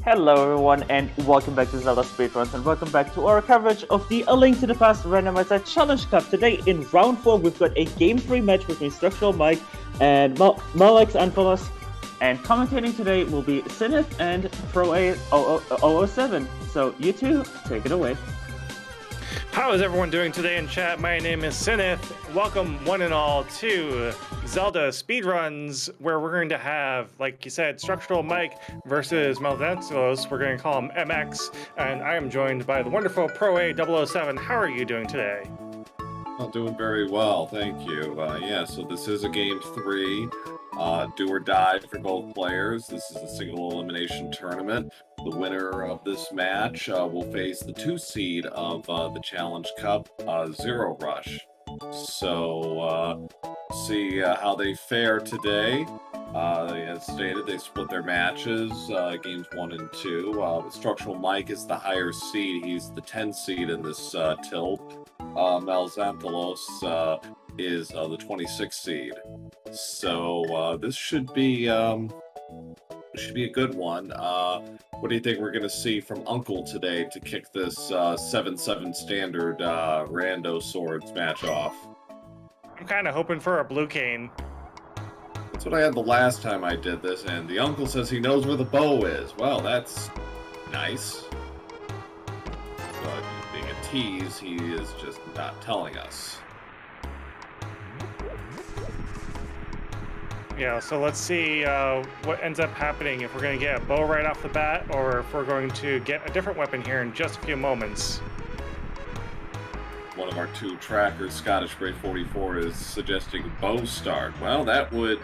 Hello everyone and welcome back to Zelda Speedruns and welcome back to our coverage of the A Link to the Past Randomizer Challenge Cup. Today in round 4 we've got a Game 3 match between StructuralMike and malxantholos, and commentating today will be Zenith and Pro007. So you two, take it away. How is everyone doing today in chat? My name is Zenith. Welcome one and all to Zelda Speedruns, where we're going to have, like you said, StructuralMike versus malxantholos. We're going to call him MX, and I am joined by the wonderful Pro007. How are you doing today? Oh, doing very well, thank you. Yeah, so this is a Game 3, do or die for both players. This is a single elimination tournament. The winner of this match will face the 2 seed of the Challenge Cup, Zero Rush. So, see how they fare today. As stated, they split their matches, games 1 and 2. StructuralMike is the higher seed. He's the 10 seed in this tilt. malxantholos is the 26 seed. So this should be a good one. What do you think we're going to see from Uncle today to kick this 7-7 standard Rando Swords match off? I'm kind of hoping for a blue cane. That's what I had the last time I did this, and the uncle says he knows where the bow is. Well, that's nice. But being a tease, he is just not telling us. Yeah, so let's see what ends up happening, if we're going to get a bow right off the bat, or if we're going to get a different weapon here in just a few moments. One of our 2 trackers, Scottish Brave 44, is suggesting bow start. Well, that would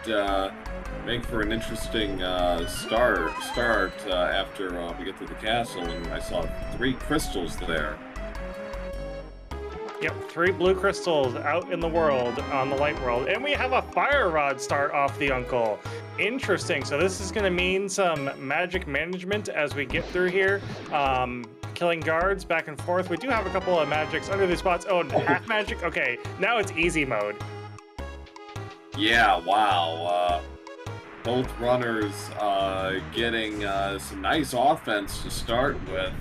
make for an interesting start after we get to the castle, and I saw 3 crystals there. Yep, 3 blue crystals out in the world, on the light world. And we have a fire rod start off the uncle. Interesting. So this is going to mean some magic management as we get through here. Killing guards back and forth. We do have a couple of magics under these spots. Oh, half magic? Okay, now it's easy mode. Yeah, wow. Both runners getting some nice offense to start with.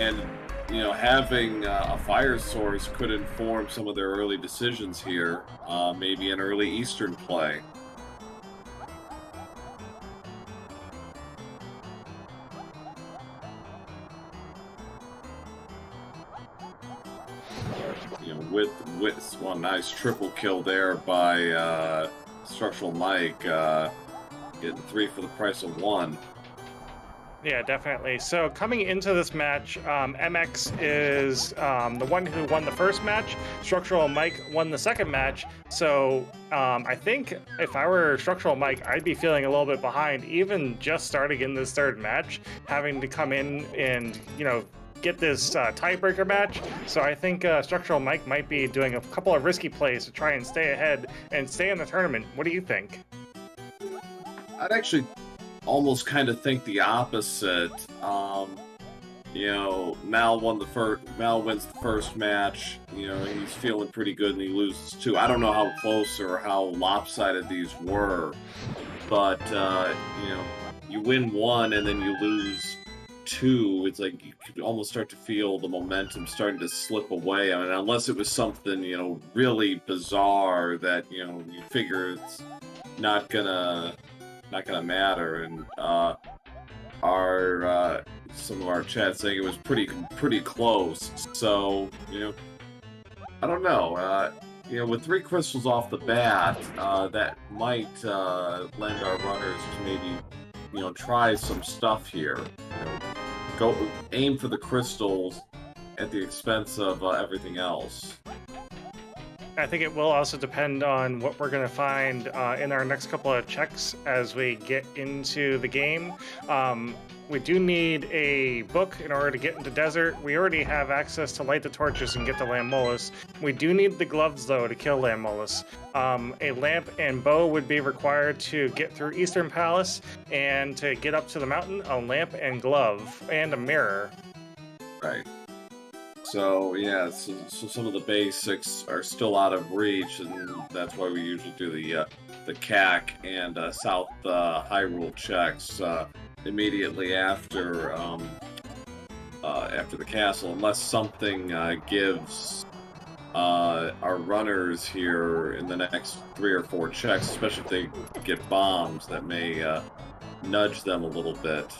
And you know, having a fire source could inform some of their early decisions here. Maybe an early Eastern play. You know, with one nice triple kill there by StructuralMike, getting 3 for the price of 1. Yeah, definitely. So coming into this match, MX is the one who won the first match. StructuralMike won the second match. So I think if I were StructuralMike, I'd be feeling a little bit behind, even just starting in this third match, having to come in and, you know, get this tiebreaker match. So I think StructuralMike might be doing a couple of risky plays to try and stay ahead and stay in the tournament. What do you think? I'd actually almost kind of think the opposite. You know, Mal wins the first match. You know, he's feeling pretty good, and he loses 2. I don't know how close or how lopsided these were, but you know, you win 1 and then you lose 2. It's like you could almost start to feel the momentum starting to slip away. I mean, unless it was something, you know, really bizarre that, you know, you figure it's not gonna matter. And some of our chat saying it was pretty close. So, you know, I don't know. You know, with 3 crystals off the bat, that might lend our runners to maybe, you know, try some stuff here. You know, go aim for the crystals at the expense of everything else. I think it will also depend on what we're going to find in our next couple of checks as we get into the game. We do need a book in order to get into desert. We already have access to light the torches and get to Lammolos. We do need the gloves, though, to kill Lammolos. A lamp and bow would be required to get through Eastern Palace, and to get up to the mountain, a lamp and glove, and a mirror. Right. So yeah, so some of the basics are still out of reach, and that's why we usually do the CAC and South Hyrule checks. immediately after the castle, unless something gives our runners here in the next 3 or 4 checks, especially if they get bombs, that may nudge them a little bit.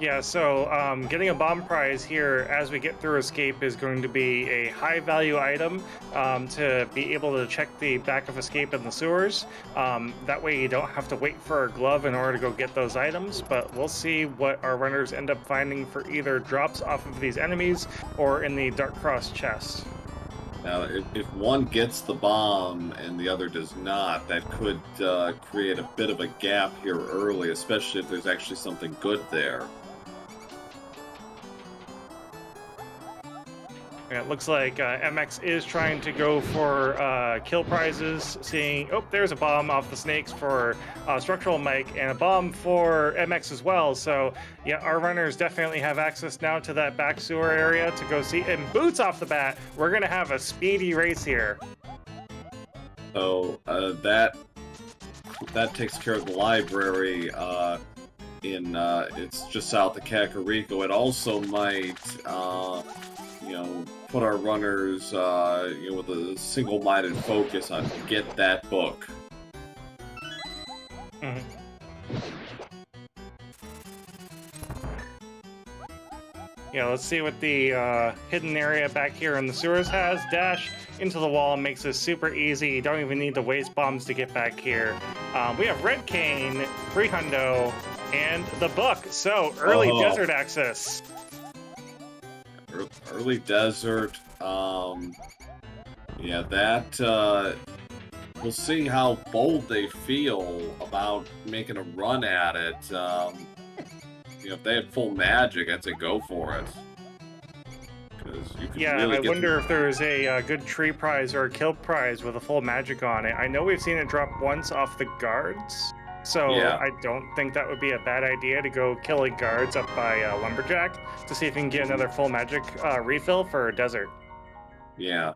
Yeah, so getting a bomb prize here as we get through escape is going to be a high value item to be able to check the back of escape in the sewers. That way you don't have to wait for a glove in order to go get those items, but we'll see what our runners end up finding for either drops off of these enemies or in the Dark Cross chest. Now, if one gets the bomb and the other does not, that could create a bit of a gap here early, especially if there's actually something good there. It looks like MX is trying to go for kill prizes, seeing, oh, there's a bomb off the snakes for StructuralMike and a bomb for MX as well. So, yeah, our runners definitely have access now to that back sewer area to go see. And boots off the bat, we're going to have a speedy race here. So, that takes care of the library it's just south of Kakariko. It also might, put our runners, with a single-minded focus on get that book. Mm-hmm. Yeah, let's see what the hidden area back here in the sewers has. Dash into the wall makes this super easy. You don't even need to waste bombs to get back here. We have Red Cane, free hundo, and the book. So, early desert access. Early desert. Yeah, that. We'll see how bold they feel about making a run at it. If they had full magic, I'd say go for it. Yeah, really I wonder if there's a good tree prize or a kill prize with a full magic on it. I know we've seen it drop once off the guards, so yeah. I don't think that would be a bad idea to go killing guards up by Lumberjack to see if you can get another full magic refill for desert. Yeah.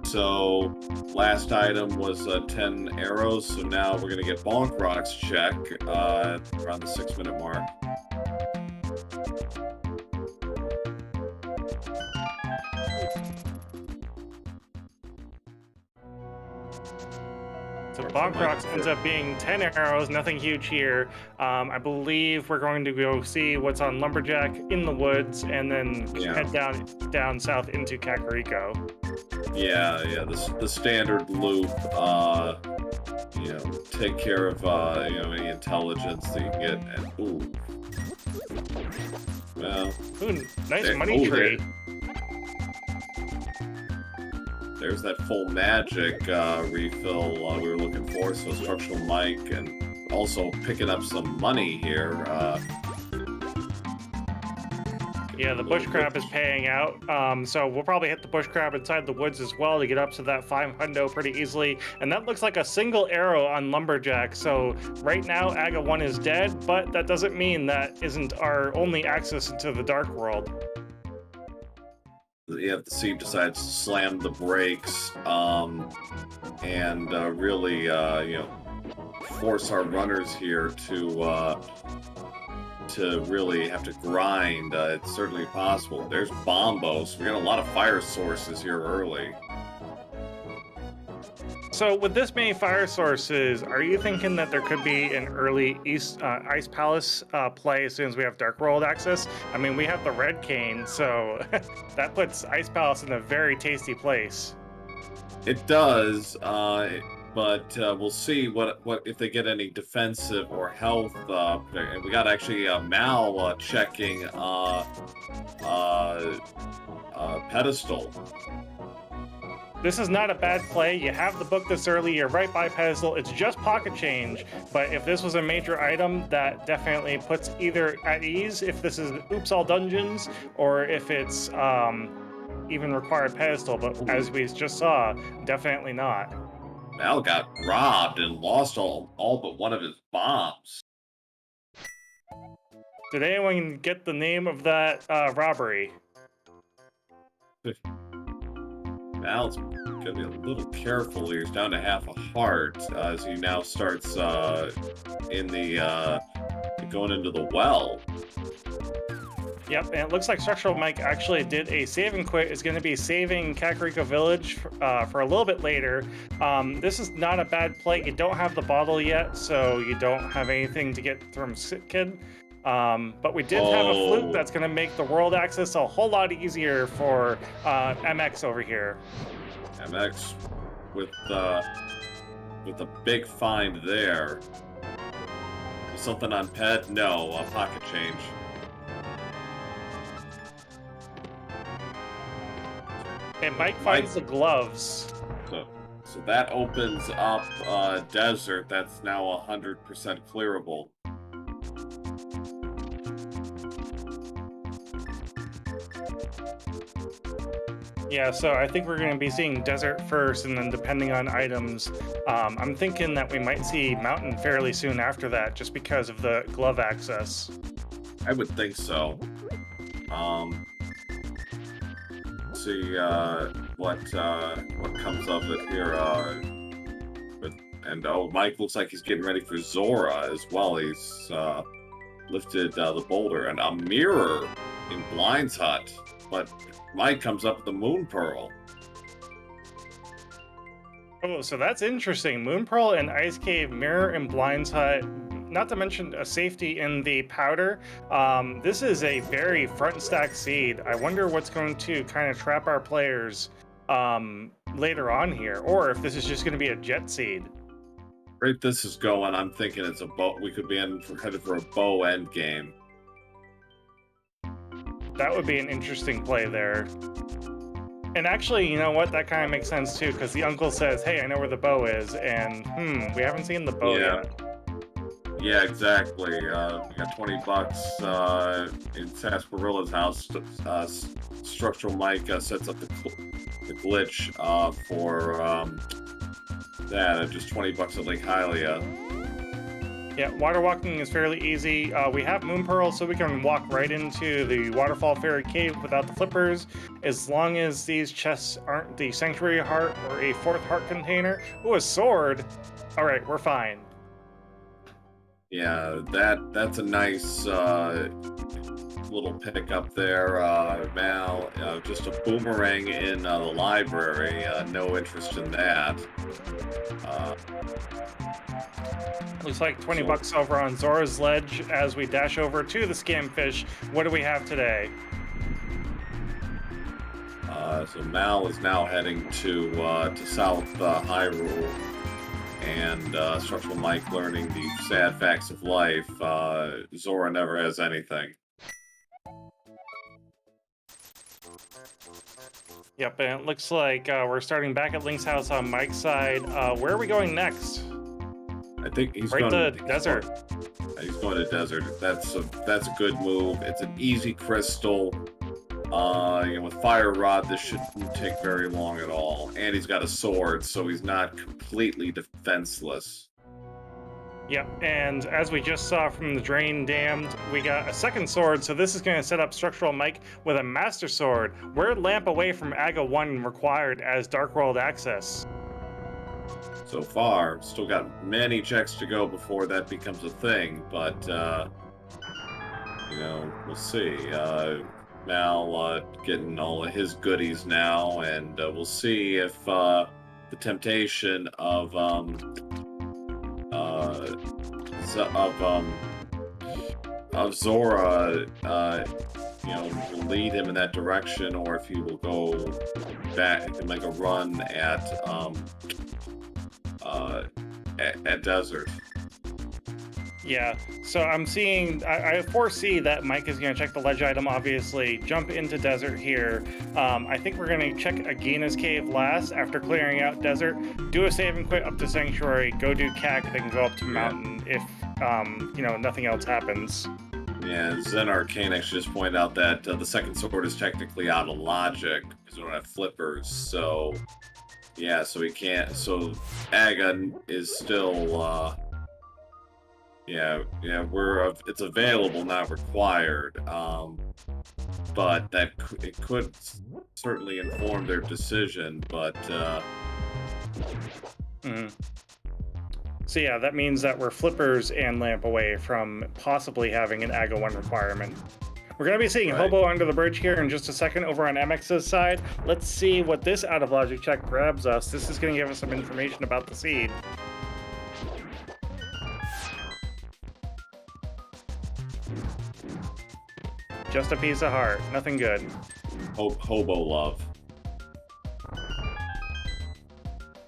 So, last item was 10 arrows, so now we're going to get Bonk Rocks check around the 6-minute mark. So Bonk Rocks ends up being 10 arrows, nothing huge here. I believe we're going to go see what's on Lumberjack in the woods and then head down south into Kakariko. Yeah, the standard loop, take care of, any intelligence that you can get, and, ooh. Well. Ooh, nice money tree. There's that full magic refill we were looking for, so StructuralMike, and also picking up some money here. Yeah, the bush crab is paying out, so we'll probably hit the bush crab inside the woods as well to get up to that 5 hundo pretty easily. And that looks like a single arrow on Lumberjack, so right now Aga 1 is dead, but that doesn't mean that isn't our only access into the Dark World. Yeah, the Sieve decides to slam the brakes and really, force our runners here to really have to grind. It's certainly possible. There's Bombos. We got a lot of fire sources here early. So with this many fire sources, are you thinking that there could be an early Ice Palace play as soon as we have Dark World access? I mean, we have the Red Cane, so that puts Ice Palace in a very tasty place. It does, but we'll see what if they get any defensive or health. And we got actually Mal checking pedestal. This is not a bad play. You have the book this early, you're right by pedestal. It's just pocket change, but if this was a major item, that definitely puts either at ease if this is Oops All Dungeons, or if it's even required pedestal, but as we just saw, definitely not. Mal got robbed and lost all but one of his bombs. Did anyone get the name of that robbery? Mal's gonna be a little careful here. He's down to half a heart as he now starts in the going into the well. Yep, and it looks like StructuralMike actually did a save and quit. Is going to be saving Kakariko Village for a little bit later. This is not a bad play. You don't have the bottle yet, so you don't have anything to get from Kid. But we did have a flute that's going to make the world access a whole lot easier for MX over here. MX with a big find there. Something on pet? No, a pocket change. And Mike finds the gloves. So that opens up desert that's now 100% clearable. Yeah, so I think we're going to be seeing desert first, and then depending on items, I'm thinking that we might see mountain fairly soon after that, just because of the glove access. I would think so. See what comes of it here. Mike looks like he's getting ready for Zora as well. He's lifted the boulder and a mirror in Blind's hut, but Mike comes up with the Moon Pearl. Oh, so that's interesting. Moon Pearl and Ice Cave, mirror and Blind's hut. Not to mention a safety in the powder. This is a very front stack seed. I wonder what's going to kind of trap our players later on here, or if this is just going to be a jet seed. Right, this is going. I'm thinking it's a bow. We could be headed for a bow end game. That would be an interesting play there. And actually, you know what? That kind of makes sense too, because the uncle says, "Hey, I know where the bow is," and we haven't seen the bow yet. Yeah, exactly. We got $20 in Sasparilla's house. StructuralMike sets up the glitch for that. Just $20 at Lake Hylia. Yeah, water walking is fairly easy. We have Moon Pearl, so we can walk right into the Waterfall Fairy Cave without the flippers, as long as these chests aren't the Sanctuary Heart or a 4th Heart container. Ooh, a sword! Alright, we're fine. Yeah, that's a nice little pickup there, Mal. Just a boomerang in the library. No interest in that. Looks like $20 over on Zora's Ledge as we dash over to the Scamfish. What do we have today? So Mal is now heading to South Hyrule. And StructuralMike learning the sad facts of life. Zora never has anything. Yep, and it looks like we're starting back at Link's house on Mike's side. Where are we going next? I think he's right going to desert. He's going to desert. That's a good move. It's an easy crystal. With Fire Rod, this shouldn't take very long at all. And he's got a sword, so he's not completely defenseless. Yep, and as we just saw from the Drain Damned, we got a second sword, so this is going to set up StructuralMike with a Master Sword. We're a lamp away from AGA 1 required as Dark World access. So far, still got many checks to go before that becomes a thing, but, we'll see. Mal getting all of his goodies now, and we'll see if the temptation of Zora, will lead him in that direction, or if he will go back and make a run at desert. Yeah, so I'm seeing, I foresee that Mike is going to check the ledge item, obviously, jump into desert here. I think we're going to check Agina's cave last after clearing out desert, do a save and quit up to Sanctuary, go do CAC, then go up to mountain if, nothing else happens. Yeah, Zen Arcane actually just pointed out that the second sword is technically out of logic because we don't have flippers, so yeah, so he can't, so Aga is still, Yeah, it's available, not required. But it could certainly inform their decision. But So yeah, that means that we're flippers and lamp away from possibly having an AGA 1 requirement. We're going to be seeing Right. Hobo under the bridge here in just a second over on MX's side. Let's see what this out of logic check grabs us. This is going to give us some information about the seed. Just a piece of heart, nothing good. Hobo love.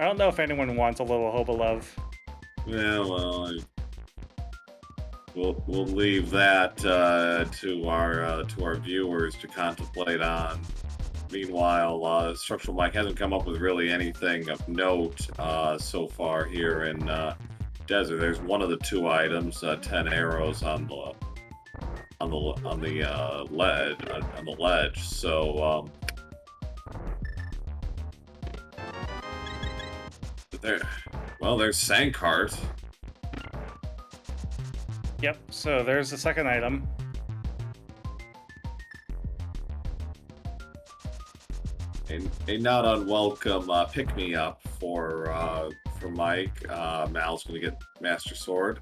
I don't know if anyone wants a little Hobo love. Yeah, well, we'll leave that to our viewers to contemplate on. Meanwhile, StructuralMike hasn't come up with really anything of note so far here in Desert. There's one of the two items, 10 arrows on the ledge. So there's Sandcart. Yep, so there's the second item. A not unwelcome pick-me-up for Mike. Mal's gonna get Master Sword.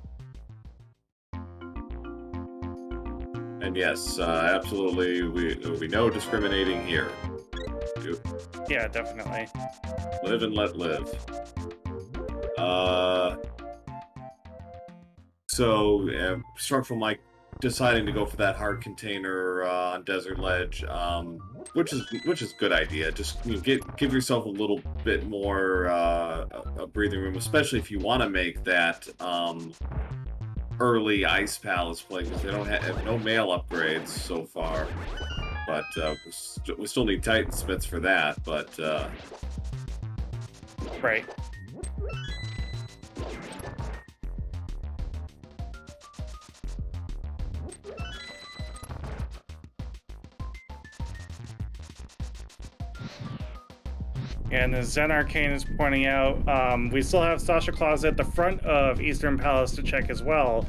And yes, absolutely, there'll be no discriminating here. Yeah, definitely. Live and let live. So StructuralMike deciding to go for that hard container on Desert Ledge, which is a good idea. Just give yourself a little bit more a breathing room, especially if you want to make that early Ice Palace play, because they don't have no mail upgrades so far. But we still need Titansmiths for that. But right. And as Zen Arcane is pointing out, we still have Sasha Closet at the front of Eastern Palace to check as well.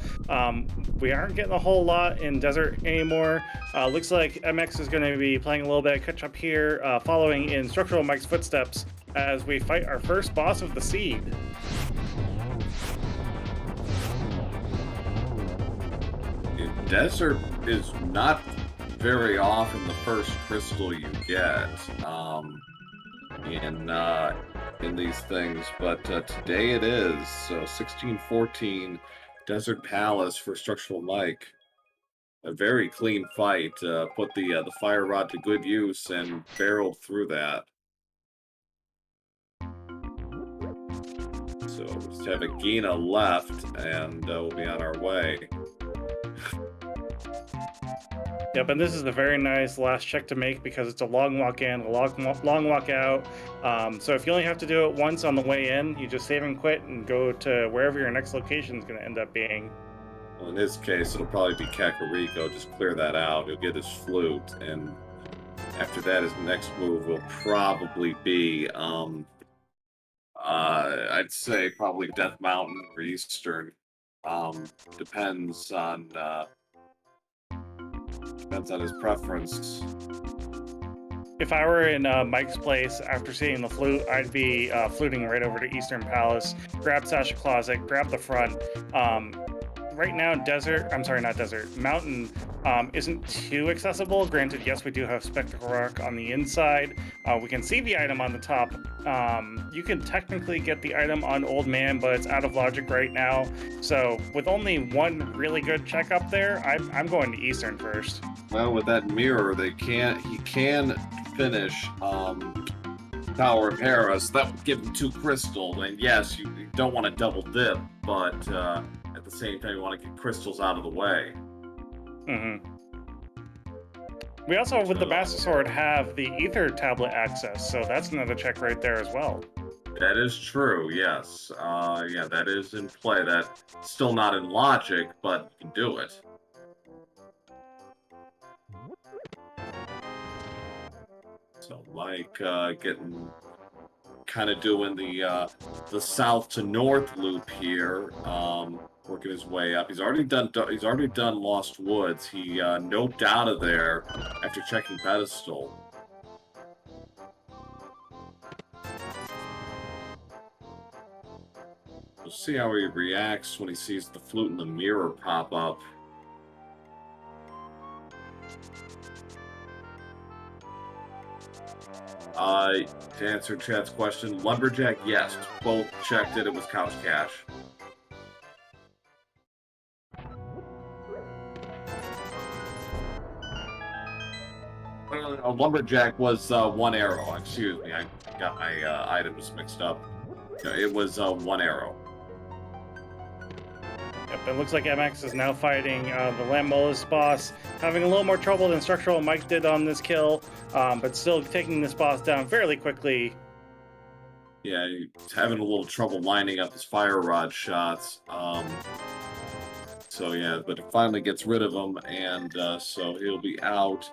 We aren't getting a whole lot in Desert anymore. Looks like MX is going to be playing a little bit of catch up here, following in StructuralMike's footsteps as we fight our first boss of the seed. Desert is not very often the first crystal you get in these things, but today it is. So 1614 Desert Palace for StructuralMike. A very clean fight. Put the fire rod to good use and barreled through that. So we just have a Gina left, and we'll be on our way. Yep, and this is a very nice last check to make because it's a long walk in, a long walk out. So if you only have to do it once on the way in, you just save and quit and go to wherever your next location is going to end up being. Well, in his case, it'll probably be Kakariko. Just clear that out. He'll get his flute, and after that, his next move will probably be, I'd say probably Death Mountain or Eastern. Depends on his preference. If I were in Mike's place after seeing the flute, I'd be fluting right over to Eastern Palace, grab Sasha Closet, grab the front. Right now, Mountain isn't too accessible. Granted, yes, we do have Spectacle Rock on the inside. We can see the item on the top. You can technically get the item on Old Man, but it's out of logic right now. So with only one really good check up there, I'm going to Eastern first. Well, with that mirror, he can finish Tower of Paris. That would give him 2 crystal. And yes, you don't want to double dip, but at the same time, you want to get crystals out of the way. Mm-hmm. We also, with the Master Sword, have the Ether Tablet access, so that's another check right there as well. That is true, yes. Yeah, that is in play. That's still not in logic, but you can do it. So Mike kind of doing the south to north loop here. working his way up. He's already done Lost Woods. He noped out of there after checking pedestal. We'll see how he reacts when he sees the flute in the mirror pop up. To answer chat's question, Lumberjack, yes. Both checked it. It was Couch Cash. Lumberjack was one arrow. Excuse me, I got my items mixed up. It was one arrow. Yep, it looks like MX is now fighting the Lambolos boss, having a little more trouble than StructuralMike did on this kill, but still taking this boss down fairly quickly. Yeah, he's having a little trouble lining up his fire rod shots. So yeah, but it finally gets rid of him, and so he'll be out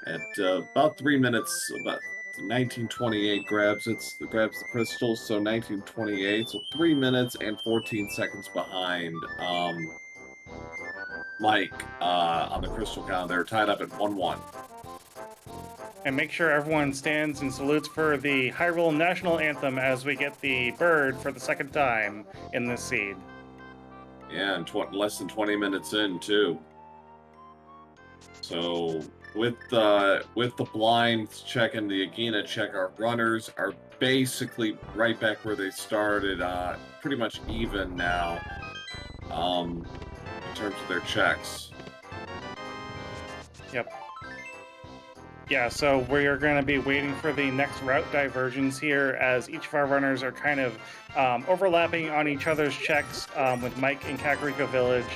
at about 3 minutes, about 1928 grabs the crystal, so 1928, so 3 minutes and 14 seconds behind Mike on the crystal count. They're tied up at 1-1. And make sure everyone stands and salutes for the Hyrule National Anthem as we get the bird for the second time in this seed. Yeah, and less than 20 minutes in, too. So with the blinds check and the Agena check, our runners are basically right back where they started, pretty much even now, in terms of their checks. Yep. Yeah, so we're going to be waiting for the next route diversions here, as each of our runners are kind of overlapping on each other's checks with Mike in Kakariko Village.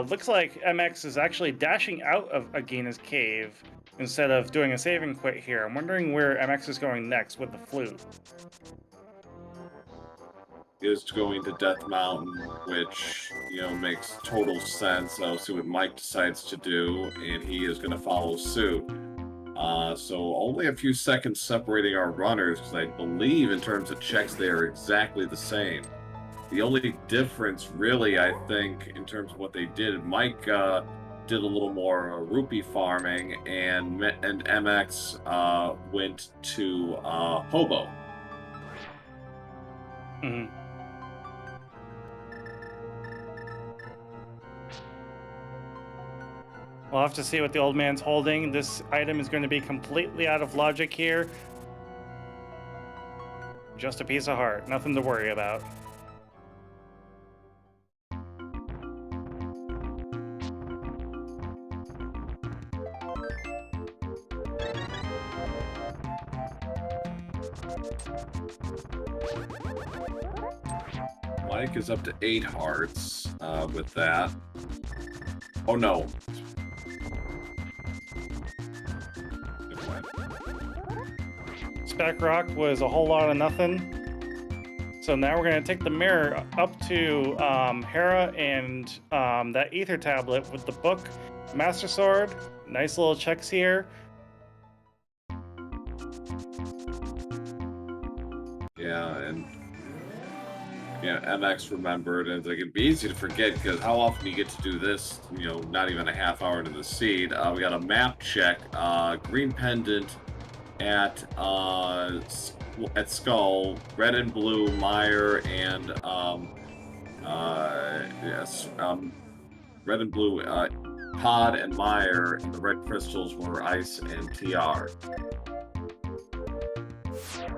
Looks like MX is actually dashing out of Agena's cave instead of doing a save and quit here. I'm wondering where MX is going next with the flute. Is going to Death Mountain, which, you know, makes total sense. I'll see what Mike decides to do, and he is going to follow suit. So only a few seconds separating our runners, because I believe in terms of checks they are exactly the same. The only difference, really, I think, in terms of what they did, Mike did a little more rupee farming, and MX went to Hobo. Mm-hmm. We'll have to see what the old man's holding. This item is going to be completely out of logic here. Just a piece of heart, nothing to worry about. Mike is up to 8 hearts with that. Oh no. Spec Rock was a whole lot of nothing. So now we're going to take the mirror up to Hera and that Ether tablet with the book, Master Sword. Nice little checks here. Yeah, and yeah, MX remembered, and like, it'd be easy to forget because how often do you get to do this? You know, not even a half hour into the seed. We got a map check, green pendant at Skull, red and blue Meyer, and red and blue Pod and Meyer, and the red crystals were Ice and TR.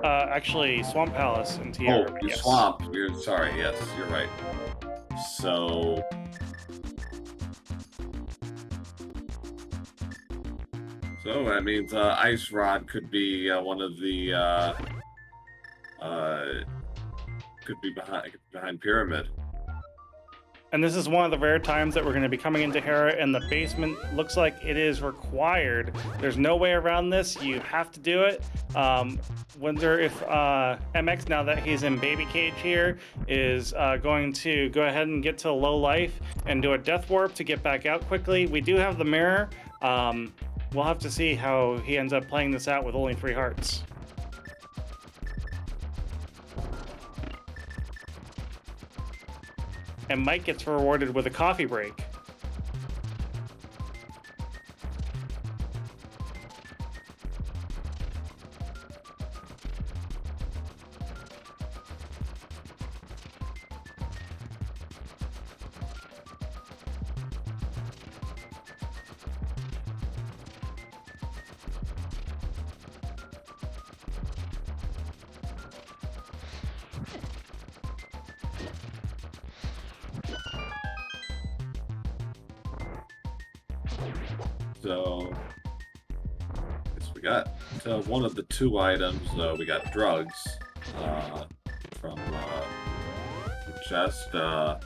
Actually, Swamp Palace and TR. Oh, yes. Swamp. Sorry, yes, you're right. So that means Ice Rod could be one of the could be behind Pyramid. And this is one of the rare times that we're going to be coming into Hera, and the basement looks like it is required. There's no way around this. You have to do it. Wonder if MX, now that he's in baby cage here, is going to go ahead and get to low life and do a death warp to get back out quickly. We do have the mirror. We'll have to see how he ends up playing this out with only 3 hearts. and Mike gets rewarded with a coffee break. So, guess we got one of the 2 items. We got drugs from the chest. Yeah,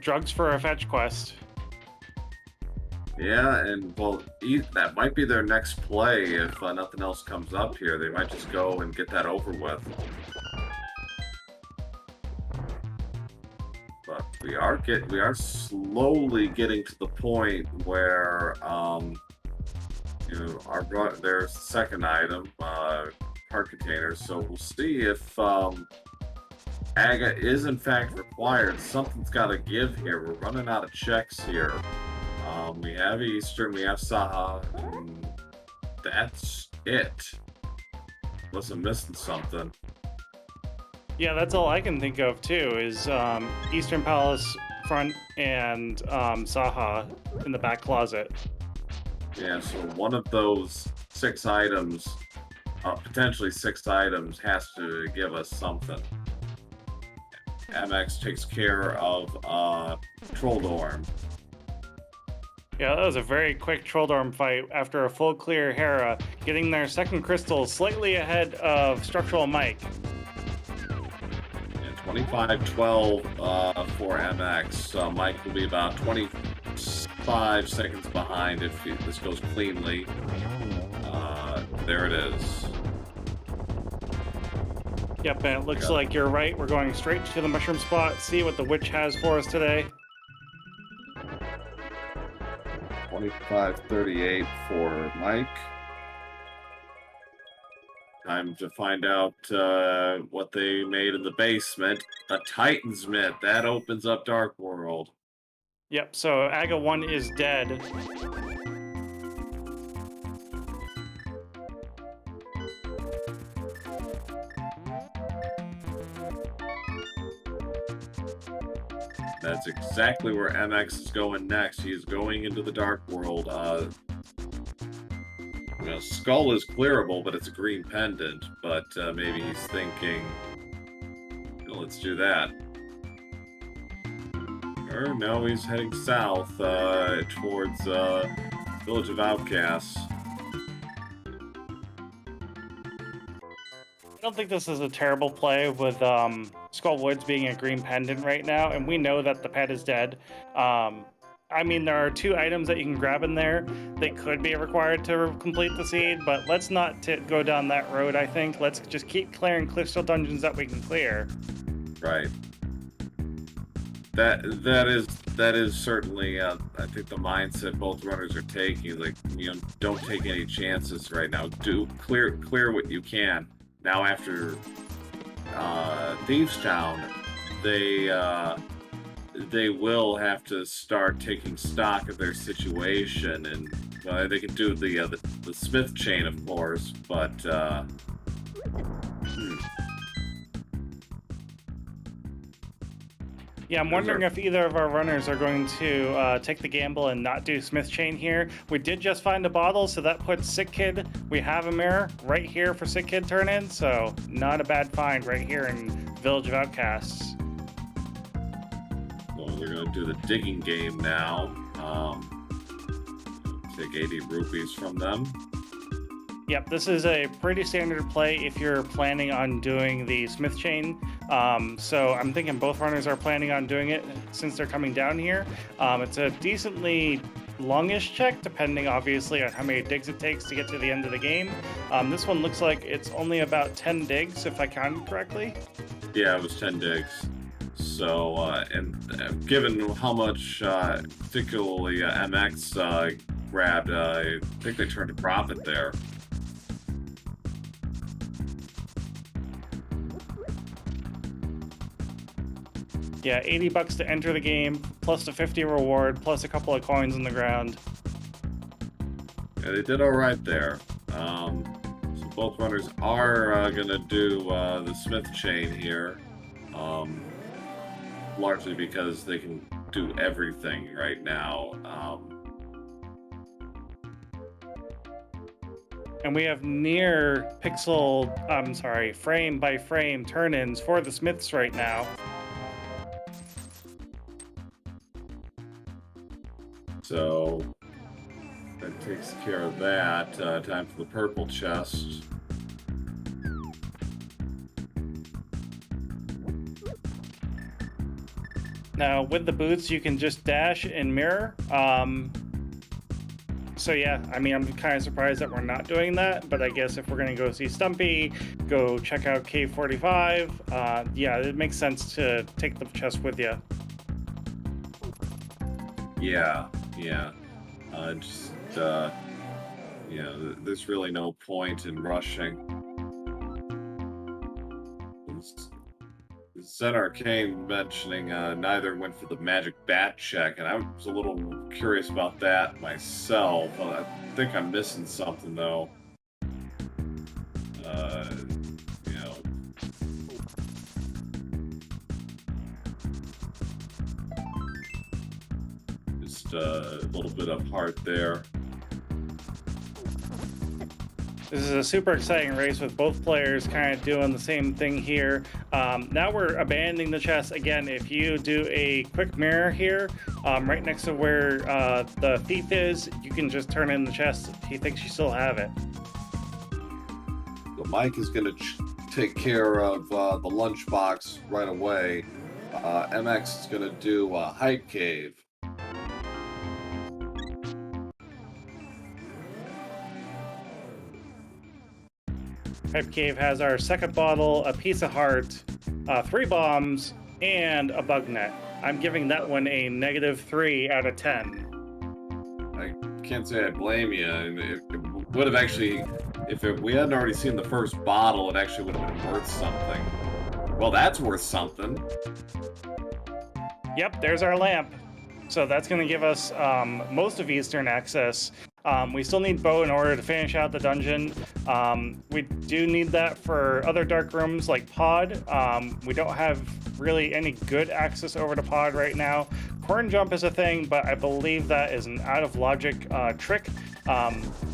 drugs for a fetch quest. Yeah, and well, that might be their next play if nothing else comes up here. They might just go and get that over with. But we are slowly getting to the point where you know, there's the second item, card containers. So we'll see if AGA is in fact required. Something's got to give here. We're running out of checks here. We have Eastern, we have Saha, and that's it. Unless I'm missing something. Yeah, that's all I can think of too, is Eastern Palace front and Saha in the back closet. Yeah, so one of those 6 items, potentially 6 items, has to give us something. MX takes care of Troll Dorm. Yeah, that was a very quick Troll Dorm fight after a full clear Hera, getting their second crystal slightly ahead of StructuralMike. 25-12 for MX. Mike will be about 25 seconds behind if this goes cleanly. There it is. Yep, and it looks like you're right. We're going straight to the mushroom spot, see what the witch has for us today. 25-38 for Mike. Time to find out what they made in the basement. A Titan's Myth. That opens up Dark World. Yep, so AGA 1 is dead. That's exactly where MX is going next. He is going into the Dark World. You know, Skull is clearable, but it's a green pendant. But maybe he's thinking, let's do that. Or no, he's heading south towards Village of Outcasts. I don't think this is a terrible play with Skull Woods being a green pendant right now, and we know that the pet is dead. I mean, there are 2 items that you can grab in there. They could be required to complete the seed, but let's not go down that road, I think. Let's just keep clearing crystal dungeons that we can clear. Right. That is certainly, I think, the mindset both runners are taking. Like, you know, don't take any chances right now. Do clear what you can. Now, after Thieves Town, they will have to start taking stock of their situation, and they can do the Smith chain, of course, but Yeah, I'm wondering if either of our runners are going to take the gamble and not do Smith Chain here. We did just find a bottle, so that puts Sick Kid. We have a mirror right here for Sick Kid turn in, so not a bad find right here in Village of Outcasts. Well, they're going to do the digging game now. Take 80 rupees from them. Yep, this is a pretty standard play if you're planning on doing the Smith Chain. So I'm thinking both runners are planning on doing it since they're coming down here. It's a decently longish check, depending obviously on how many digs it takes to get to the end of the game. This one looks like it's only about 10 digs, if I counted correctly. Yeah, it was 10 digs. So, and given how much particularly MX grabbed, I think they turned a profit there. Yeah, 80 bucks to enter the game, plus the 50 reward, plus a couple of coins on the ground. Yeah, they did all right there. So both runners are going to do the Smith chain here, largely because they can do everything right now. And we have near frame by frame turn-ins for the Smiths right now. So that takes care of that. Time for the purple chest. Now, with the boots, you can just dash and mirror. So yeah, I mean, I'm kind of surprised that we're not doing that, but I guess if we're going to go see Stumpy, go check out K45, yeah, it makes sense to take the chest with you. Yeah. There's really no point in rushing. Zen Arcane mentioning neither went for the magic bat check, and I was a little curious about that myself. I think I'm missing something though. Just a little bit of heart there. This is a super exciting race with both players kind of doing the same thing here. Now we're abandoning the chest. Again, if you do a quick mirror here, right next to where the thief is, you can just turn in the chest. He thinks you still have it. So Mike is going to take care of the lunchbox right away. MX is going to do a hype cave. Hype Cave has our second bottle, a piece of heart, 3 bombs, and a bug net. I'm giving that one a -3 out of 10. I can't say I blame you. It would have actually, if we hadn't already seen the first bottle, it actually would have been worth something. Well, that's worth something. Yep, there's our lamp. So that's going to give us most of Eastern access. We still need bow in order to finish out the dungeon. We do need that for other dark rooms like Pod. We don't have really any good access over to Pod right now. Corn jump is a thing, but I believe that is an out of logic trick.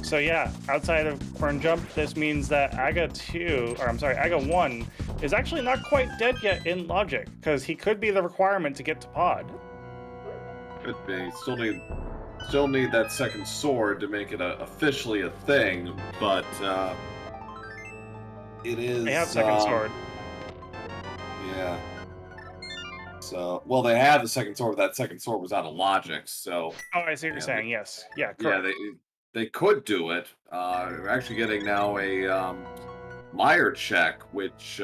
So yeah, outside of corn jump, this means that Aga 1 is actually not quite dead yet in logic, because he could be the requirement to get to Pod. Could be. Still need that second sword to make it officially a thing, but it is. They have second sword. Yeah. So, well, they had the second sword, but that second sword was out of logic. So. Oh, I see what you're saying. Yes. Yeah. Correct. Yeah, they could do it. We're actually getting now a Meyer check, which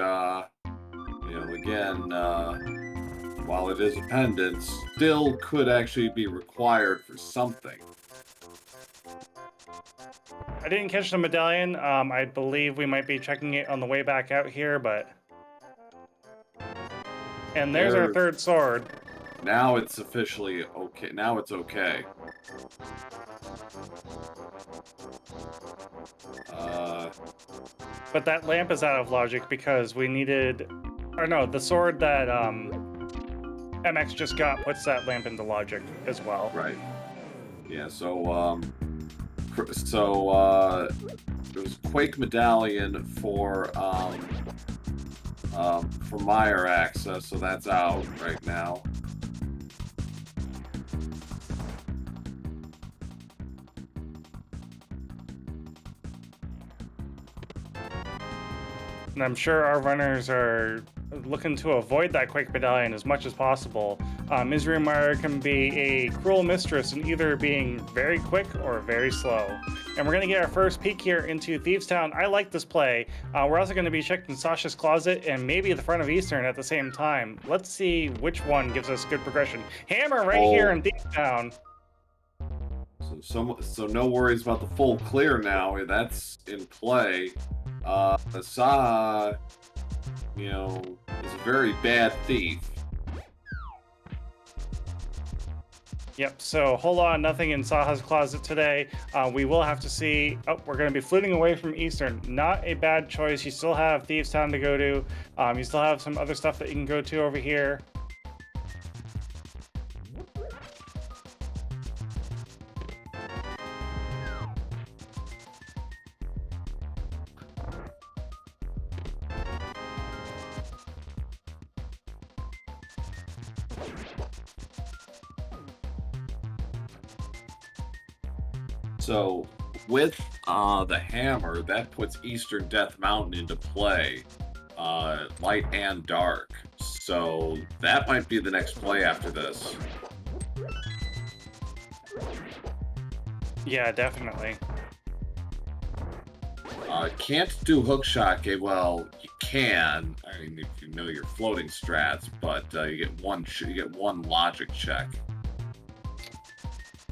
again. While it is a pendant, still could actually be required for something. I didn't catch the medallion. I believe we might be checking it on the way back out here, but... And there's our third sword. Now it's officially okay. Now it's okay. But that lamp is out of logic because we needed... Or no, the sword that... MX just got puts that lamp into logic as well. Right. Yeah, so it was Quake Medallion for Meyer access, so that's out right now. And I'm sure our runners are looking to avoid that Quake Medallion as much as possible. Misery Meyer can be a cruel mistress in either being very quick or very slow. And we're going to get our first peek here into Thieves Town. I like this play. We're also going to be checking Sasha's Closet and maybe the front of Eastern at the same time. Let's see which one gives us good progression. Hammer right here in Thieves Town. So no worries about the full clear now. That's in play. Saha, is a very bad thief. Yep, so hold on, nothing in Saha's closet today. We will have to see. Oh, we're going to be fluting away from Eastern. Not a bad choice. You still have Thieves Town to go to. You still have some other stuff that you can go to over here. So with the hammer, that puts Eastern Death Mountain into play, light and dark. So that might be the next play after this. Yeah, definitely. Can't do hookshot. Well, you can. I mean, if you know your floating strats, but you get one logic check.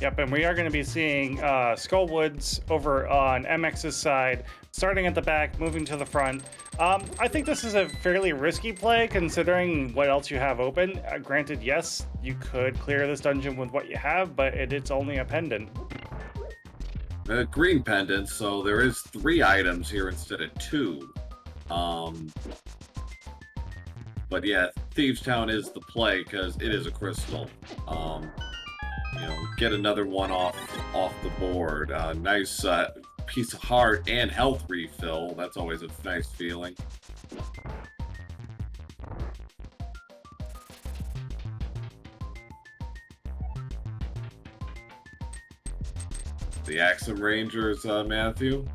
Yep, and we are going to be seeing Skullwoods over on MX's side, starting at the back, moving to the front. I think this is a fairly risky play considering what else you have open. Granted, yes, you could clear this dungeon with what you have, but it's only a pendant. Green pendant, so there is 3 items here instead of 2. But yeah, Thieves Town is the play because it is a crystal. You know, get another one off the board. Nice piece of heart and health refill. That's always a nice feeling. The Axum Rangers, Matthew.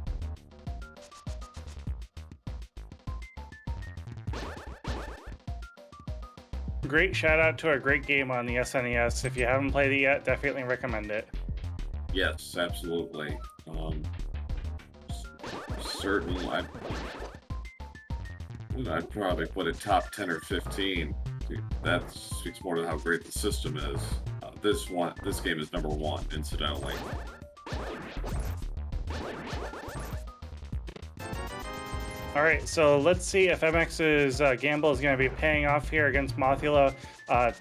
Great shout out to a great game on the SNES. If you haven't played it yet, definitely recommend it. Yes, absolutely. Certainly, I'd probably put it top 10 or 15. That speaks more to how great the system is. This game is number 1, incidentally. All right, so let's see if MX's gamble is going to be paying off here against Mothula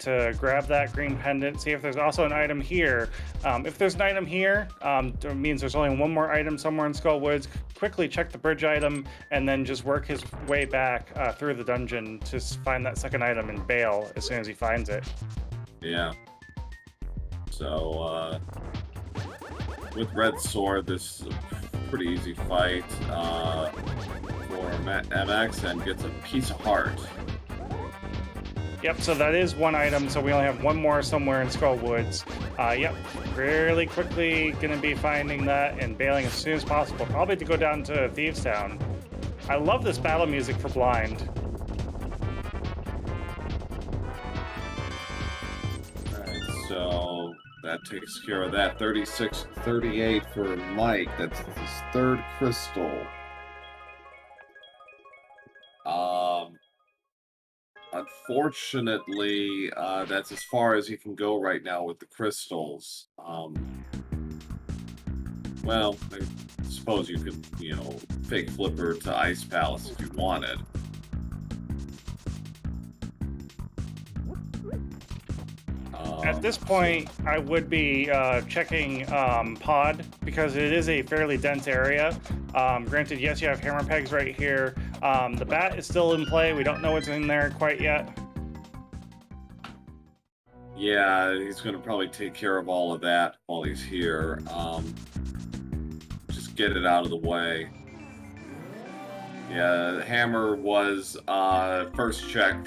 to grab that green pendant. See if there's also an item here. If there's an item here, it means there's only one more item somewhere in Skullwoods. Quickly check the bridge item and then just work his way back through the dungeon to find that second item and bail as soon as he finds it. Yeah. So, with Red Sword, this is a pretty easy fight for MX, and gets a piece of heart. Yep, so that is one item, so we only have one more somewhere in Skullwoods. Yep, really quickly gonna be finding that and bailing as soon as possible, probably to go down to Thieves Town. I love this battle music for Blind. Alright, so that takes care of that. 36-38 for Mike. That's his 3rd crystal. Unfortunately, that's as far as you can go right now with the crystals. Well, I suppose you could, you know, fake flipper to Ice Palace if you wanted. At this point, I would be checking Pod, because it is a fairly dense area. Granted, yes, you have hammer pegs right here. The bat is still in play. We don't know what's in there quite yet. Yeah, he's going to probably take care of all of that while he's here. Just get it out of the way. Yeah, the hammer was first chest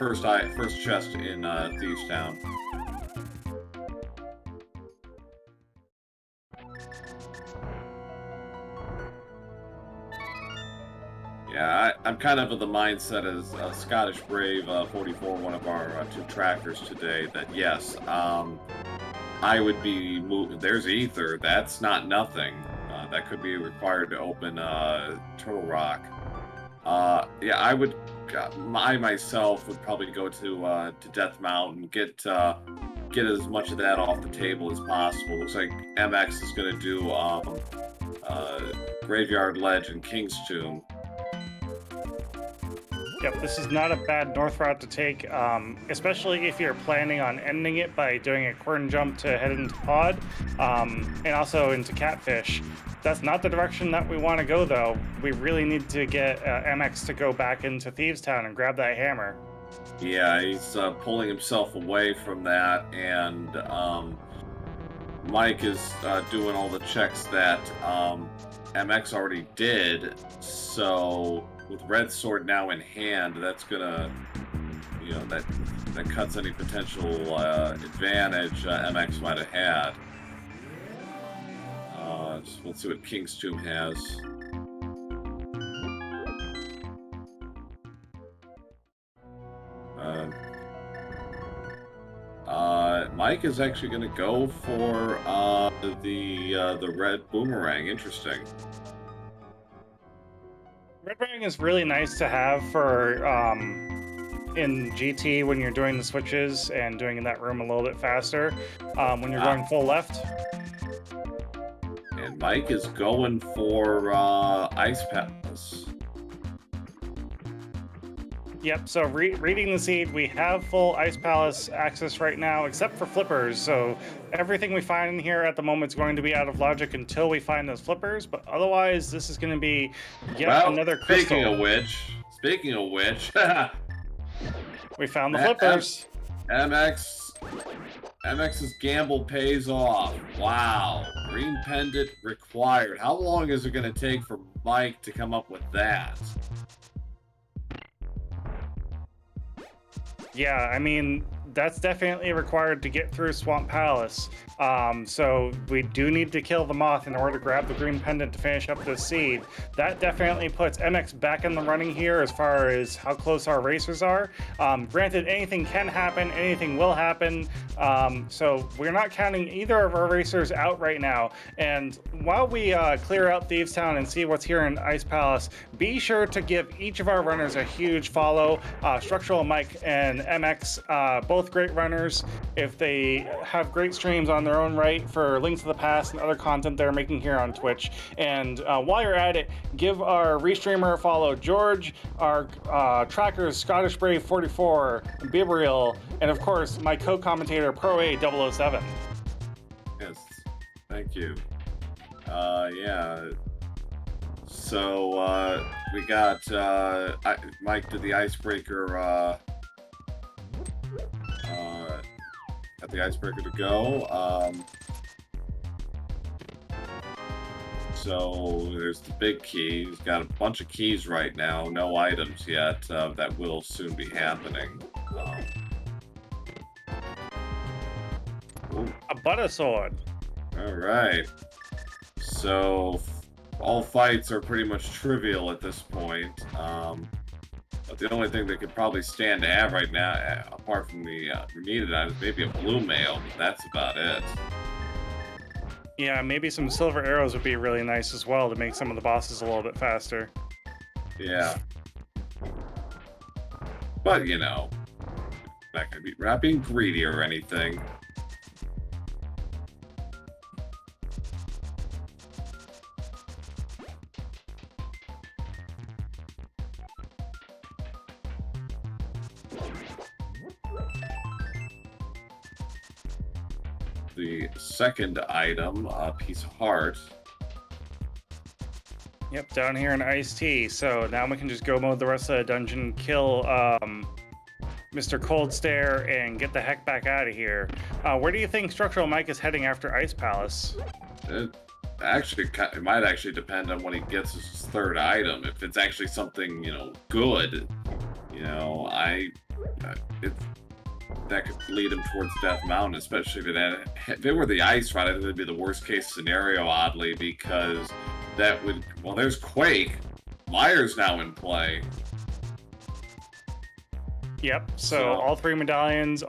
in Thieves Town. Yeah, I'm kind of the mindset as Scottish Brave 44, one of our 2 trackers today, that yes, I would be moving. There's Ether. That's not nothing. That could be required to open Turtle Rock. Yeah, I myself would probably go to Death Mountain, get as much of that off the table as possible. Looks like MX is going to do Graveyard Ledge and King's Tomb. Yep, this is not a bad north route to take, especially if you're planning on ending it by doing a corn jump to head into Pod, and also into Catfish. That's not the direction that we want to go, though. We really need to get MX to go back into Thieves Town and grab that hammer. Yeah, he's pulling himself away from that, and Mike is doing all the checks that MX already did, so with Red Sword now in hand, that's gonna, you know, that cuts any potential advantage MX might have had. Let's see what King's Tomb has. Mike is actually going to go for the red boomerang. Interesting. Red boomerang is really nice to have for in GT when you're doing the switches and doing in that room a little bit faster. When you're going full left. And Mike is going for Ice Palace. Yep, so reading the seed, we have full Ice Palace access right now, except for flippers. So everything we find in here at the moment is going to be out of logic until we find those flippers. But otherwise, this is going to be yet another crystal. Speaking of which, we found the flippers. MX's gamble pays off. Wow. Green pendant required. How long is it going to take for Mike to come up with that? Yeah, I mean, that's definitely required to get through Swamp Palace. So we do need to kill the moth in order to grab the green pendant to finish up this seed. That definitely puts MX back in the running here as far as how close our racers are. Granted, anything can happen, anything will happen. So we're not counting either of our racers out right now. And while we clear out Thieves Town and see what's here in Ice Palace, be sure to give each of our runners a huge follow. StructuralMike and MX, both great runners. If they have great streams on their own right for Links to the Past and other content they're making here on Twitch. And while you're at it, give our restreamer a follow, George, our trackers, Scottish Brave 44, Bibriel, and of course my co-commentator Pro A 007. Yes, thank you. Yeah. So we got Mike did the icebreaker. Got the icebreaker to go. So there's the big key. He's got a bunch of keys right now, no items yet. That will soon be happening. A butter sword. All right. So all fights are pretty much trivial at this point. But the only thing that could probably stand to have right now, apart from the needed items, maybe a blue mail, but that's about it. Yeah, maybe some silver arrows would be really nice as well to make some of the bosses a little bit faster. Yeah. But, you know, not gonna be not being greedy or anything. The second item, a piece of heart. Yep, down here in Iced Tea. So now we can just go mode the rest of the dungeon, kill Mr. Cold Stare, and get the heck back out of here. Where do you think StructuralMike is heading after Ice Palace? It might actually depend on when he gets his third item. If it's actually something, you know, good, you know, that could lead him towards Death Mountain, especially if it were the ice ride. I think that'd be the worst case scenario, oddly, because that would, well, there's Quake. Liar's now in play. Yep, so all three medallions,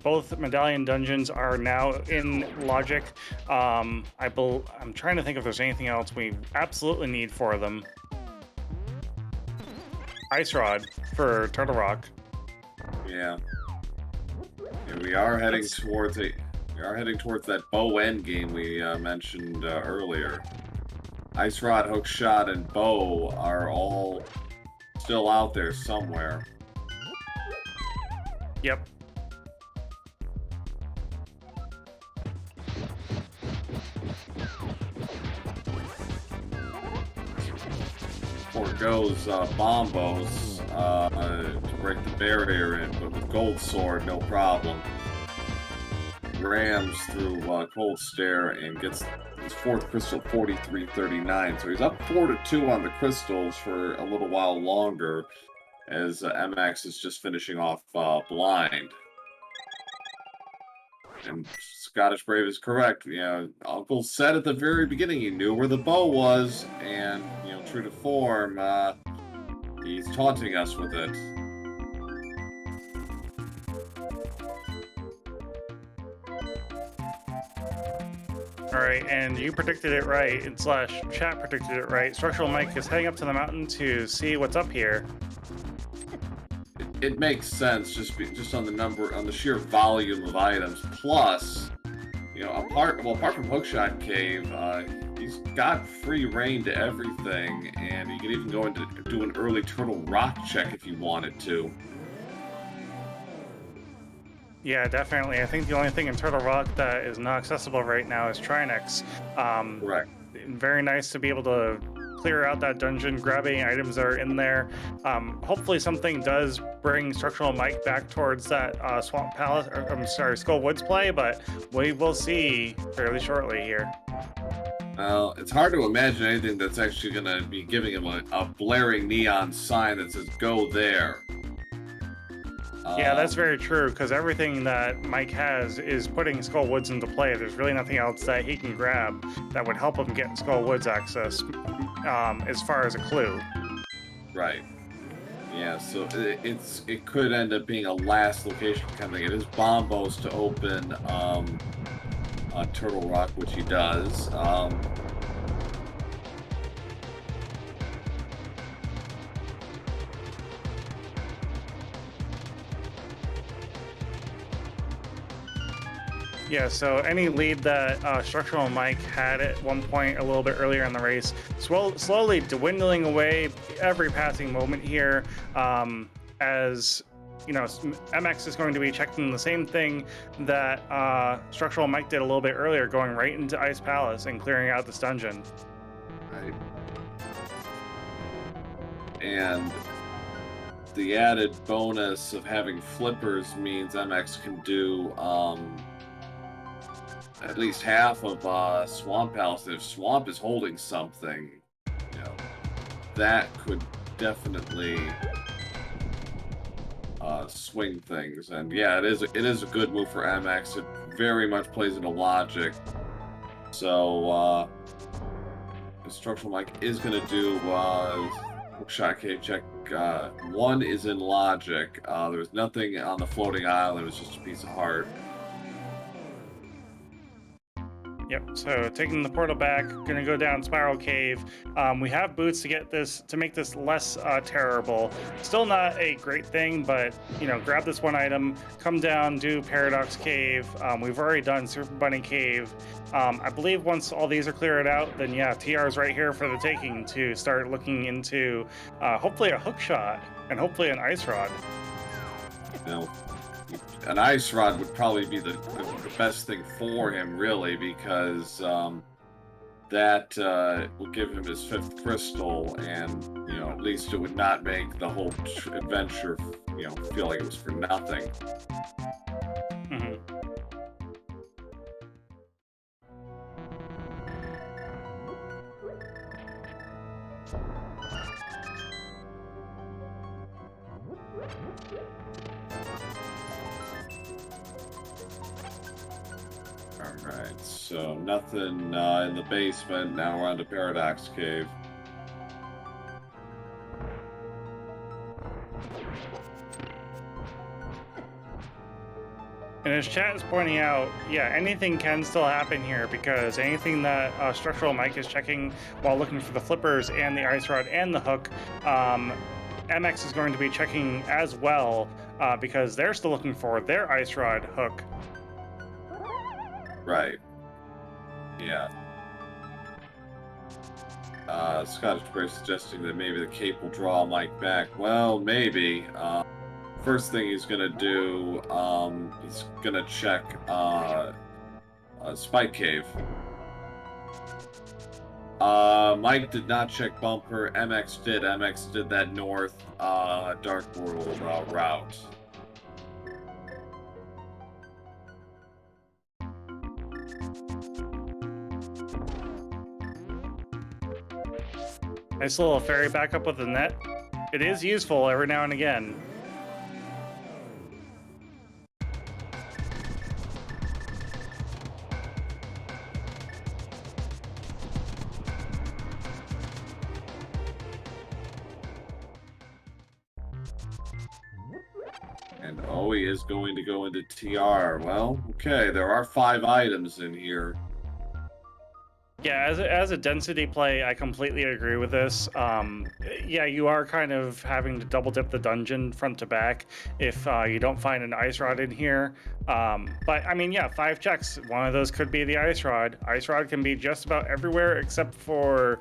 both medallion dungeons are now in logic. I'm trying to think if there's anything else we absolutely need for them. Ice Rod for Turtle Rock. Yeah. We are heading towards that bow end game we mentioned earlier. Ice Rod, Hook Shot, and Bow are all still out there somewhere. Yep. Goes Bombos to break the barrier in, but with Gold Sword, no problem. Rams through Cold Stare and gets his fourth crystal 43-39. So he's up 4-2 on the crystals for a little while longer as MX is just finishing off Blind. And Scottish Brave is correct. You know, Uncle said at the very beginning he knew where the bow was, and, you know, true to form, he's taunting us with it. Alright, and you predicted it right, and slash chat predicted it right. StructuralMike is heading up to the mountain to see what's up here. It makes sense just on the sheer volume of items. Plus, you know, apart from Hookshot Cave, he's got free reign to everything, and you can even go into do an early Turtle Rock check if you wanted to. Yeah, definitely. I think the only thing in Turtle Rock that is not accessible right now is Trinex. Correct. Very nice to be able to clear out that dungeon, grab any items that are in there. Hopefully something does bring StructuralMike back towards that Swamp Palace, or I'm sorry, Skull Woods play, but we will see fairly shortly here. Well, it's hard to imagine anything that's actually going to be giving him a blaring neon sign that says, "Go there." Yeah, that's very true, because everything that Mike has is putting Skull Woods into play. There's really nothing else that he can grab that would help him get Skull Woods access as far as a clue. Right. Yeah, so it could end up being a last location kind of thing. It is Bombos to open Turtle Rock, which he does. Yeah, so any lead that StructuralMike had at one point a little bit earlier in the race, slowly dwindling away every passing moment here, as you know, MX is going to be checking the same thing that StructuralMike did a little bit earlier, going right into Ice Palace and clearing out this dungeon. Right. And the added bonus of having flippers means MX can do at least half of Swamp Palace. If Swamp is holding something, you know, that could definitely swing things. And yeah, it is a good move for MX. It very much plays into logic. So StructuralMike is going to do Hookshot Cave check. One is in logic. There was nothing on the floating island. It was just a piece of heart. Yep, so taking the portal back, gonna go down Spiral Cave. We have boots to make this less terrible. Still not a great thing, but you know, grab this one item, come down, do Paradox Cave. We've already done Super Bunny Cave. I believe once all these are cleared out, then yeah, TR is right here for the taking to start looking into hopefully a hook shot and hopefully an ice rod. No. An ice rod would probably be the best thing for him, really, because that will give him his 5th crystal, and you know, at least it would not make the whole adventure, you know, feel like it was for nothing. Mm-hmm. Alright, so nothing in the basement. Now we're on to Paradox Cave. And as chat is pointing out, yeah, anything can still happen here, because anything that StructuralMike is checking while looking for the flippers and the ice rod and the hook, MX is going to be checking as well, because they're still looking for their ice rod hook. Right. Yeah. Scottish Bear suggesting that maybe the cape will draw Mike back. Well, maybe. First thing he's gonna do, he's gonna check Spike Cave. Mike did not check Bumper. MX did. MX did that north Dark World route. Nice little fairy backup with the net. It is useful every now and again. And oh, he is going to go into TR. Well, okay, there are 5 items in here. Yeah, as a density play, I completely agree with this. Yeah, you are kind of having to double dip the dungeon front to back if you don't find an ice rod in here. But I mean, yeah, 5 checks. One of those could be the ice rod. Ice rod can be just about everywhere except for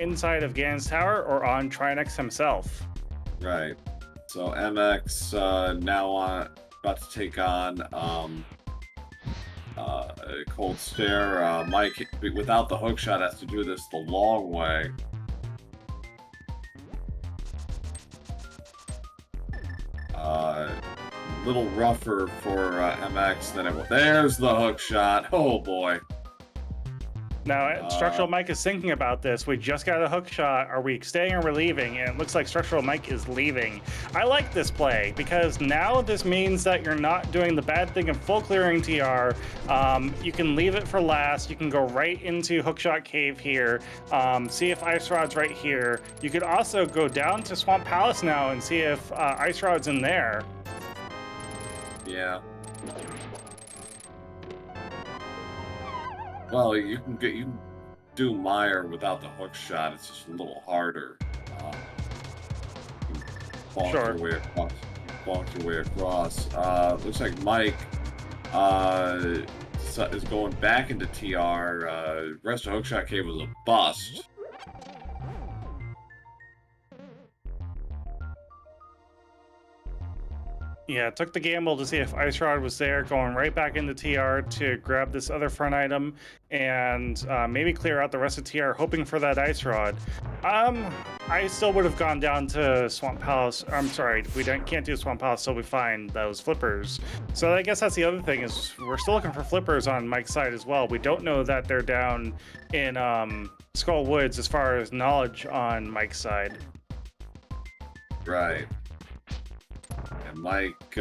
inside of Ganon's tower or on Trinex himself. Right. So MX now about to take on Cold Stare. Mike, without the hookshot, has to do this the long way. Little rougher for MX than it was. There's the hookshot. Oh boy. Now, StructuralMike is thinking about this. We just got a hook shot. Are we staying or we're leaving? And it looks like StructuralMike is leaving. I like this play because now this means that you're not doing the bad thing of full clearing TR. You can leave it for last. You can go right into Hookshot Cave here. See if Ice Rod's right here. You could also go down to Swamp Palace now and see if Ice Rod's in there. Yeah. Well, you can do Meyer without the hook shot. It's just a little harder. Sure. Bonk your way across. Looks like Mike is going back into TR. Rest of Hookshot Cave was a bust. Yeah, took the gamble to see if Ice Rod was there, going right back into TR to grab this other front item and maybe clear out the rest of TR, hoping for that Ice Rod. I still would have gone down to Swamp Palace. I'm sorry, we can't do Swamp Palace till we find those flippers. So I guess that's the other thing, is we're still looking for flippers on Mike's side as well. We don't know that they're down in Skull Woods as far as knowledge on Mike's side. Right. And Mike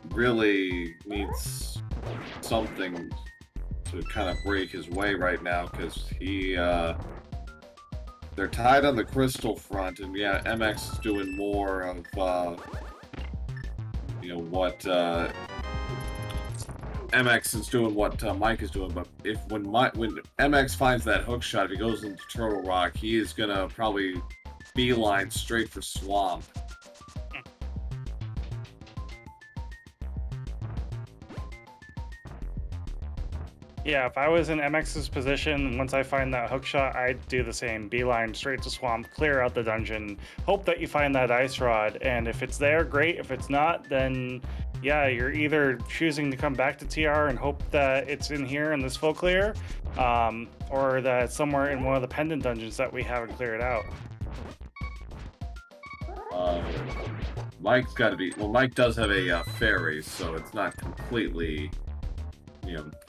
really needs something to kind of break his way right now, because they're tied on the crystal front, and yeah, MX is doing more of what MX is doing, what Mike is doing. But when MX finds that hook shot, if he goes into Turtle Rock, he is gonna probably beeline straight for Swamp. Yeah, if I was in MX's position, once I find that hook shot, I'd do the same. Beeline straight to Swamp, clear out the dungeon, hope that you find that Ice Rod, and if it's there, great. If it's not, then yeah, you're either choosing to come back to TR and hope that it's in here in this full clear, or that it's somewhere in one of the pendant dungeons that we haven't cleared out. Mike's got to be... Well, Mike does have a fairy, so it's not completely...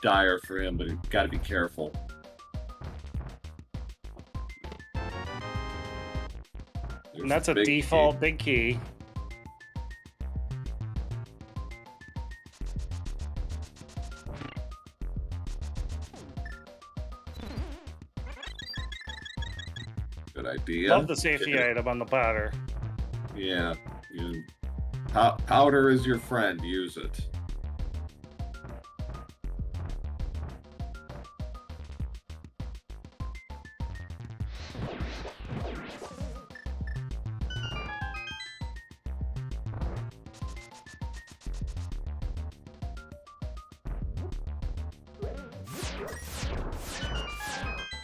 dire for him, but you've got to be careful. And that's a default big key. Good idea. Love the safety item on the platter. Yeah. Powder is your friend. Use it.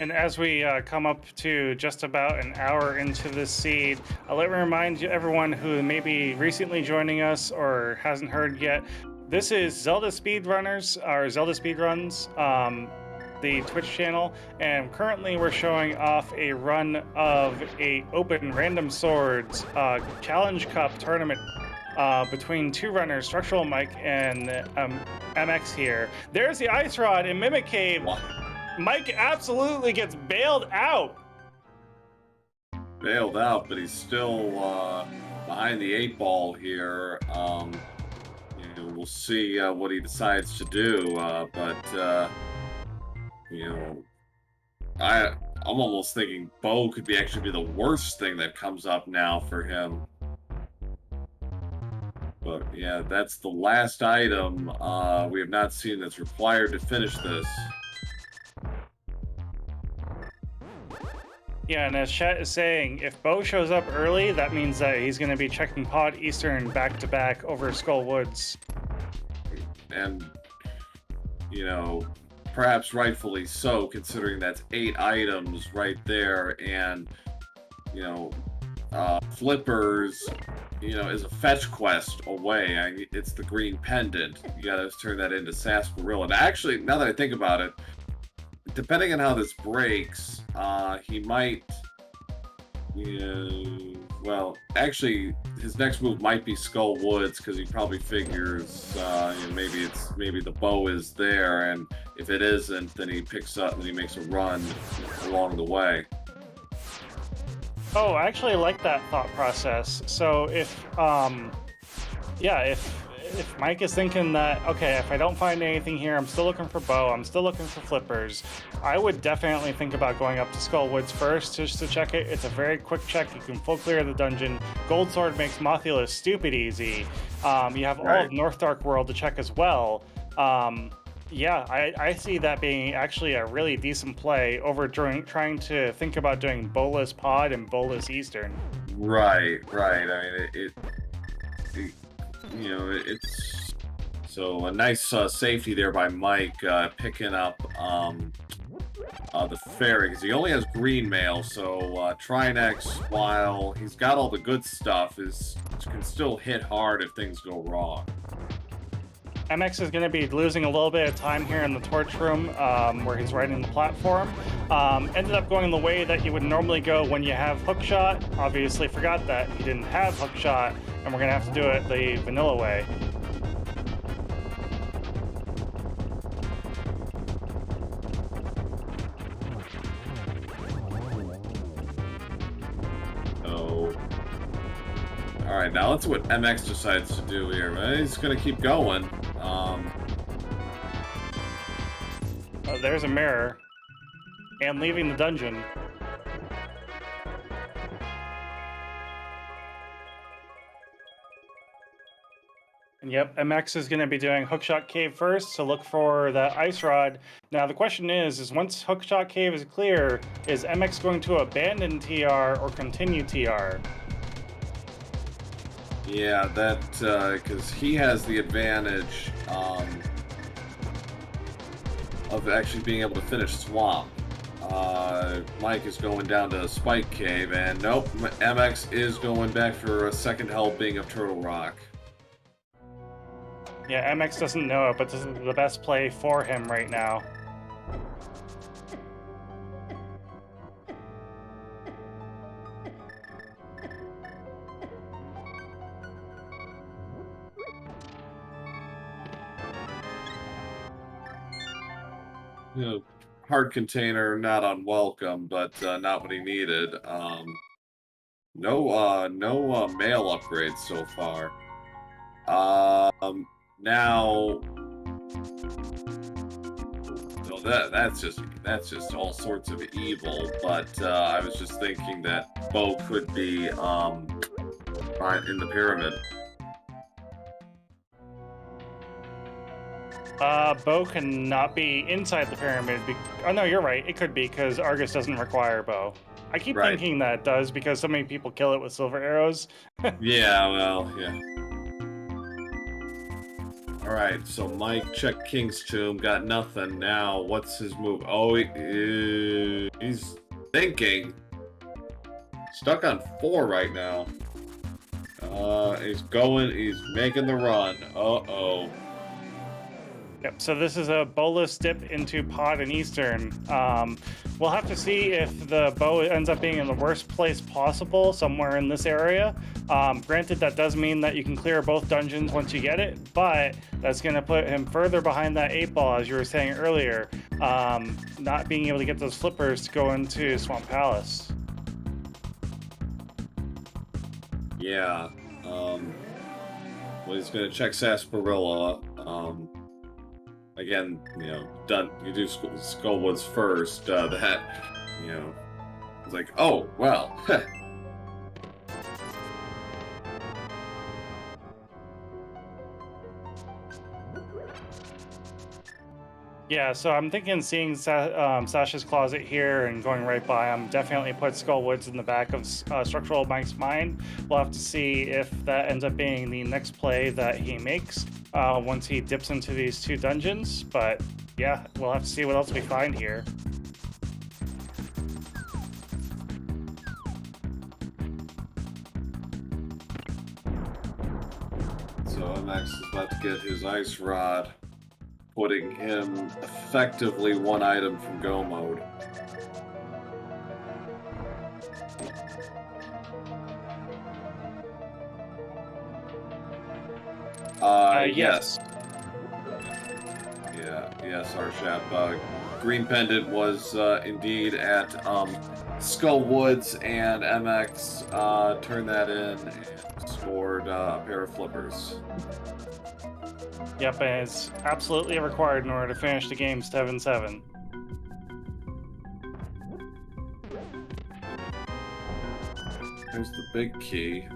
And as we come up to just about an hour into this seed, let me remind everyone who may be recently joining us or hasn't heard yet, this is Zelda Speedrunners, or Zelda Speedruns, the Twitch channel, and currently we're showing off a run of a open random swords challenge cup tournament between two runners, StructuralMike and MX here. There's the ice rod in Mimic Cave. What? Mike absolutely gets bailed out. Bailed out, but he's still behind the 8 ball here. You know, we'll see what he decides to do. You know, I'm almost thinking Bo could actually be the worst thing that comes up now for him. But yeah, that's the last item we have not seen that's required to finish this. Yeah, and as chat is saying, if Bo shows up early, that means that he's going to be checking Pod Eastern back-to-back over Skull Woods. And, you know, perhaps rightfully so, considering that's 8 items right there, and, you know, Flippers, you know, is a fetch quest away. It's the green pendant. You gotta turn that into Sarsaparilla. And actually, now that I think about it, depending on how this breaks, he might, well, actually, his next move might be Skull Woods, because he probably figures, you know, maybe the bow is there, and if it isn't, then he picks up and he makes a run along the way. Oh, I actually like that thought process. So if Mike is thinking that, okay, if I don't find anything here, I'm still looking for Bo, I'm still looking for Flippers, I would definitely think about going up to Skull Woods first just to check it. It's a very quick check. You can full clear the dungeon. Gold Sword makes Mothula stupid easy. You have all of North Dark World to check as well. Yeah, I see that being actually a really decent play over trying to think about doing Bolas Pod and Bolas Eastern. Right. I mean, you know, it's so a nice safety there by Mike, picking up the fairy, because he only has green mail, so Trinex, while he's got all the good stuff, can still hit hard if things go wrong. MX is going to be losing a little bit of time here in the torch room, where he's riding the platform. Ended up going the way that you would normally go when you have hookshot. Obviously forgot that he didn't have hookshot, and we're going to have to do it the vanilla way. Oh. Alright, now let's see what MX decides to do here. He's going to keep going. There's a mirror. And leaving the dungeon. And yep, MX is going to be doing Hookshot Cave first to look for that ice rod. Now the question is once Hookshot Cave is clear, is MX going to abandon TR or continue TR? Yeah, that, because he has the advantage of actually being able to finish Swamp. Mike is going down to Spike Cave, and nope, MX is going back for a second helping of Turtle Rock. Yeah, MX doesn't know it, but this is the best play for him right now. You know, hard container, not unwelcome, but not what he needed. No mail upgrades so far. Now, so that's just all sorts of evil. But I was just thinking that Bo could be in the pyramid. Bo cannot be inside the pyramid. Oh no, you're right. It could be because Argus doesn't require Bo. I keep thinking that it does because so many people kill it with silver arrows. Yeah, well, yeah. Alright, so Mike checked King's Tomb, got nothing. Now, what's his move? Oh, He's thinking. Stuck on 4 right now. He's making the run. Uh-oh. Yep, so this is a bowless dip into Pod and Eastern. We'll have to see if the bow ends up being in the worst place possible, somewhere in this area. Granted, that does mean that you can clear both dungeons once you get it, but that's going to put him further behind that 8 ball, as you were saying earlier, not being able to get those flippers to go into Swamp Palace. Yeah. Well, he's going to check Sarsaparilla. Again, you do Skullwoods first. It's like, oh, well. Yeah, so I'm thinking seeing Sasha's closet here and going right by him definitely puts Skullwoods in the back of Structural Mike's mind. We'll have to see if that ends up being the next play that he makes once he dips into these 2 dungeons. But yeah, we'll have to see what else we find here. So MX is about to get his ice rod, putting him effectively 1 item from go mode. Yes. Yes, our chat. Green Pendant was indeed at Skullwoods, and MX turned that in and scored a pair of flippers. Yep, and it's absolutely required in order to finish the game 7-7. There's the big key.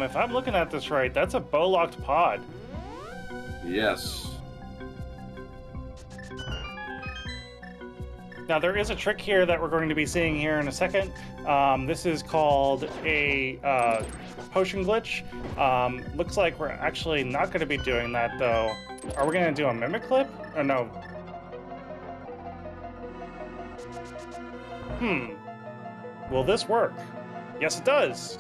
If I'm looking at this right, that's a bow-locked pod. Yes. Now, there is a trick here that we're going to be seeing here in a second. This is called a potion glitch. Looks like we're actually not going to be doing that, though. Are we going to do a mimic clip? Or no? Will this work? Yes, it does.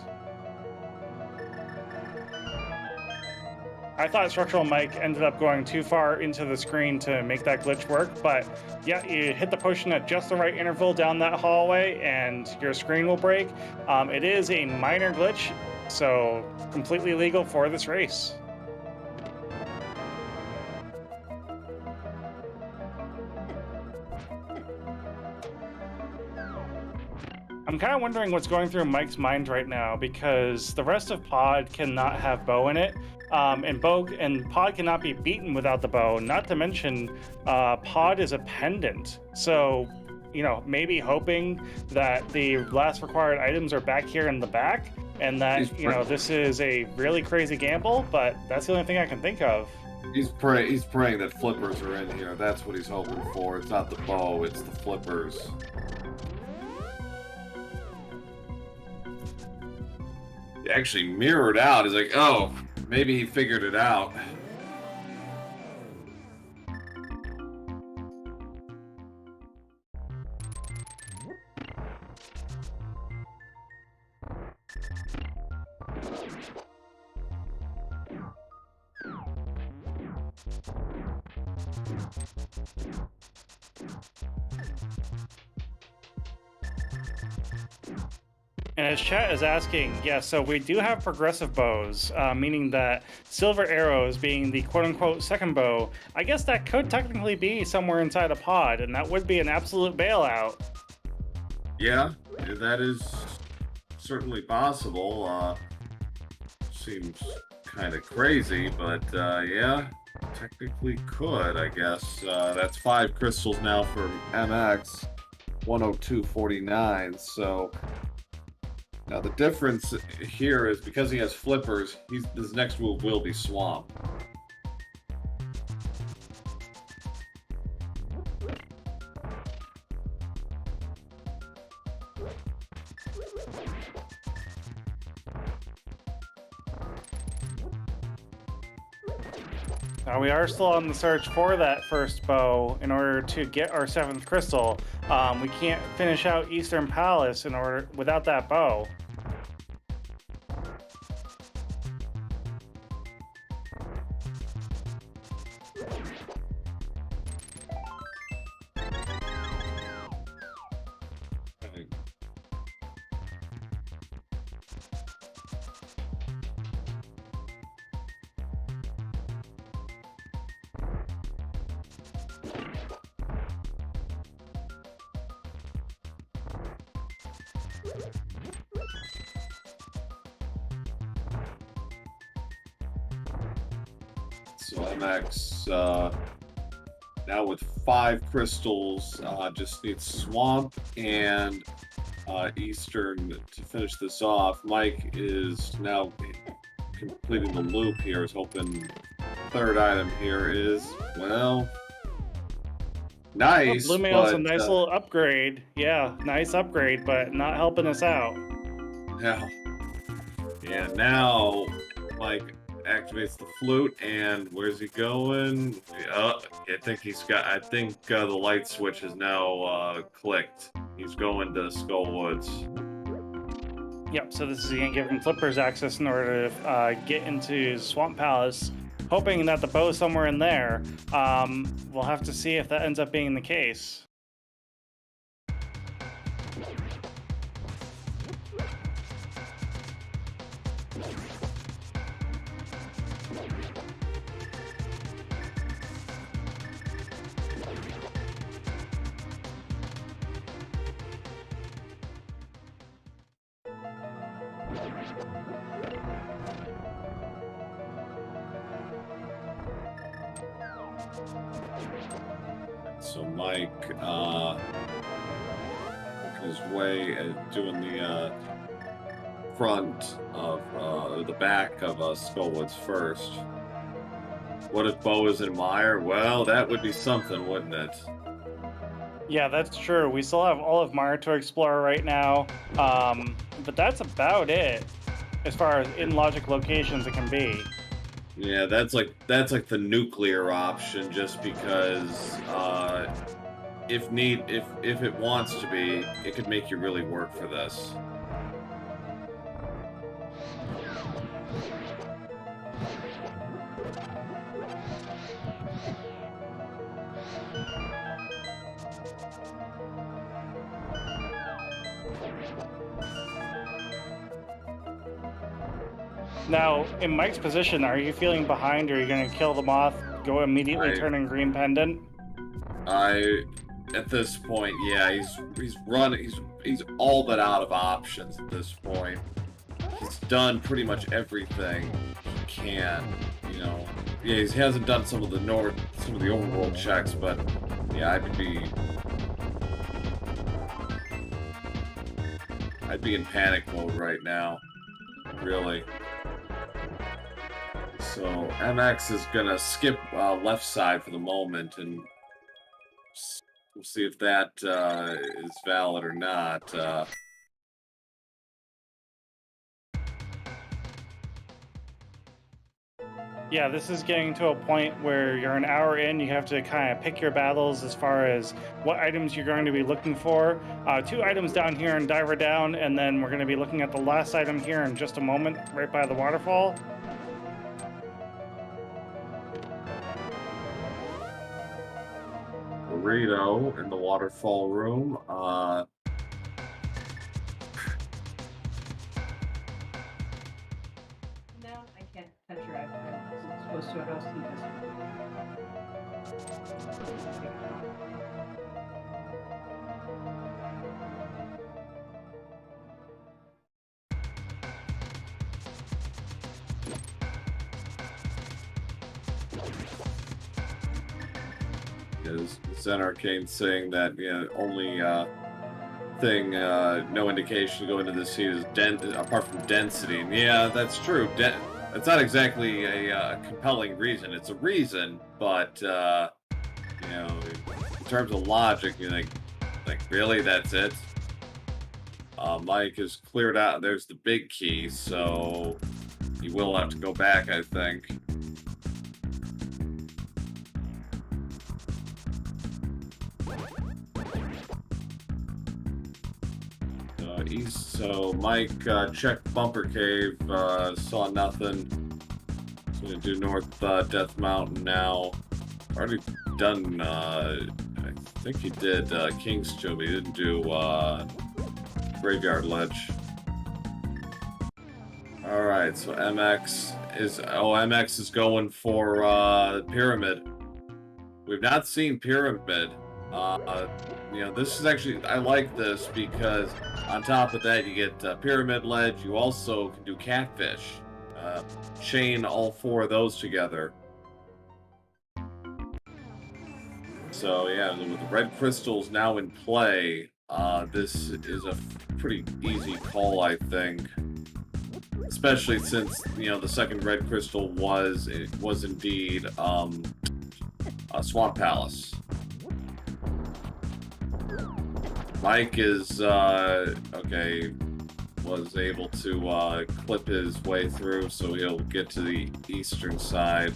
I thought Structural Mike ended up going too far into the screen to make that glitch work, but yeah, you hit the potion at just the right interval down that hallway and your screen will break. It is a minor glitch, so completely legal for this race. I'm kind of wondering what's going through Mike's mind right now, because the rest of Pod cannot have bow in it. And Pod cannot be beaten without the bow, not to mention Pod is a pendant. So, maybe hoping that the last required items are back here in the back, and that, this is a really crazy gamble, but that's the only thing I can think of. He's praying that flippers are in here. That's what he's hoping for. It's not the bow, it's the flippers. He actually mirrored out. He's like, oh, maybe he figured it out. And as chat is asking, yeah, so we do have progressive bows, meaning that silver arrows being the quote-unquote second bow, I guess that could technically be somewhere inside a pod, and that would be an absolute bailout. Yeah, that is certainly possible. Seems kind of crazy, but yeah, technically could, I guess. That's 5 crystals now for MX, 102.49, so... Now the difference here is because he has flippers, his next move will be Swamp. We are still on the search for that first bow in order to get our 7th crystal. We can't finish out Eastern Palace without that bow. So MX now with 5 crystals, just needs Swamp and Eastern to finish this off. Mike is now completing the loop here, is hoping third item here is, well, nice. Blue Mail's a nice little upgrade. Yeah, nice upgrade, but not helping us out. Now Mike activates the flute, and where's he going? I think the light switch is now clicked. He's going to Skull Woods. Yep, so this is going to give him Flippers access in order to get into Swamp Palace, hoping that the bow is somewhere in there. We'll have to see if that ends up being the case. So Mike, working his way at doing the front of the back of Skullwoods first. What if Bo is in Mire? Well, that would be something, wouldn't it? Yeah, that's true. We still have all of Mire to explore right now, but that's about it as far as in logic locations it can be. Yeah, that's like the nuclear option, just because if it wants to be, it could make you really work for this. Now, in Mike's position, are you feeling behind, or are you going to kill the moth, go immediately turning green pendant? At this point, yeah, he's running. He's all but out of options at this point. He's done pretty much everything he can. You know, yeah, he hasn't done some of the overworld checks, but yeah, I'd be in panic mode right now, really. So MX is gonna skip left side for the moment, and we'll see if that is valid or not. Yeah, this is getting to a point where you're an hour in, you have to kind of pick your battles as far as what items you're going to be looking for. 2 items down here in Diver Down, and then we're going to be looking at the last item here in just a moment, right by the waterfall. Burrito in the waterfall room. No, I can't touch her. I'm supposed to, or else he Is Zen Arcane saying that only thing, no indication going into this heat is apart from density. And yeah, that's true. It's not exactly a compelling reason. It's a reason, but in terms of logic, you're like really, that's it? Mike is cleared out. There's the big key, so he will have to go back, I think. East. So Mike checked Bumper Cave, saw nothing. So gonna do North Death Mountain now. Already done. I think he did King's Tomb. He didn't do Graveyard Ledge. All right. So MX is going for Pyramid. We've not seen Pyramid. You know, this is actually, I like this because on top of that, you get Pyramid Ledge. You also can do Catfish. Chain all 4 of those together. So yeah, with the red crystals now in play, this is a pretty easy call, I think. Especially since, you know, the second red crystal was indeed Swamp Palace. Mike is okay. Was able to clip his way through, so he'll get to the eastern side.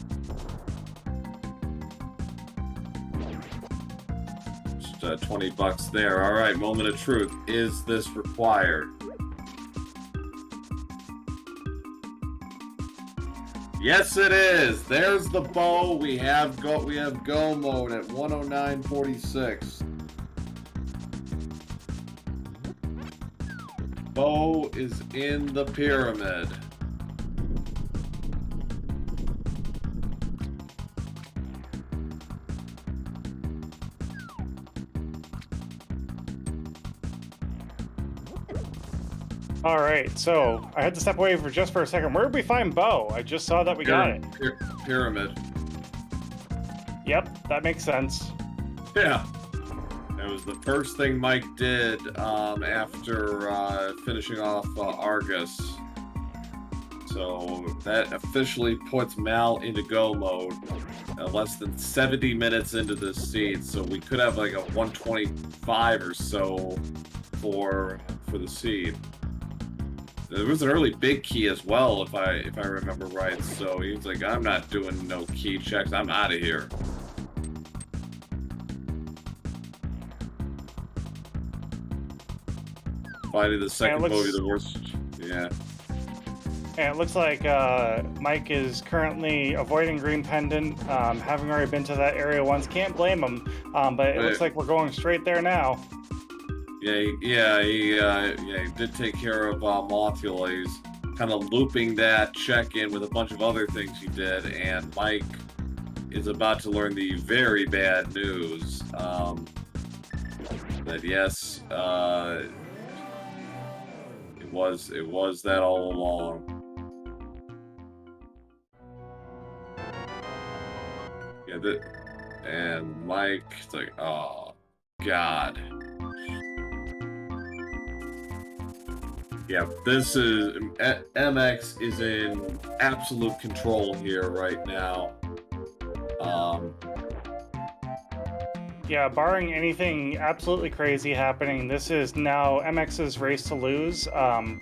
Just $20 there. All right, moment of truth. Is this required? Yes, it is. There's the bow. We have go mode at 109.46. Bow is in the pyramid. All right, so I had to step away for just for a second. Where did we find Bo? I just saw that we got it. Pyramid. Yep, that makes sense. Yeah. It was the first thing Mike did after finishing off Argus. So that officially puts Mal into go mode less than 70 minutes into this seed. So we could have like a 125 or so for the seed. There was an early big key as well, if I remember right. So he was like, "I'm not doing no key checks. I'm out of here." Fighting the second bogey, the worst. Yeah. And it looks like Mike is currently avoiding Green Pendant, having already been to that area once. Can't blame him, but it looks like we're going straight there now. Yeah, he did take care of Mothula. He's kind of looping that check-in with a bunch of other things he did, and Mike is about to learn the very bad news that yes, it was that all along. Yeah, and Mike's like, oh God. Yeah, this is MX is in absolute control here right now. Yeah, barring anything absolutely crazy happening, this is now MX's race to lose.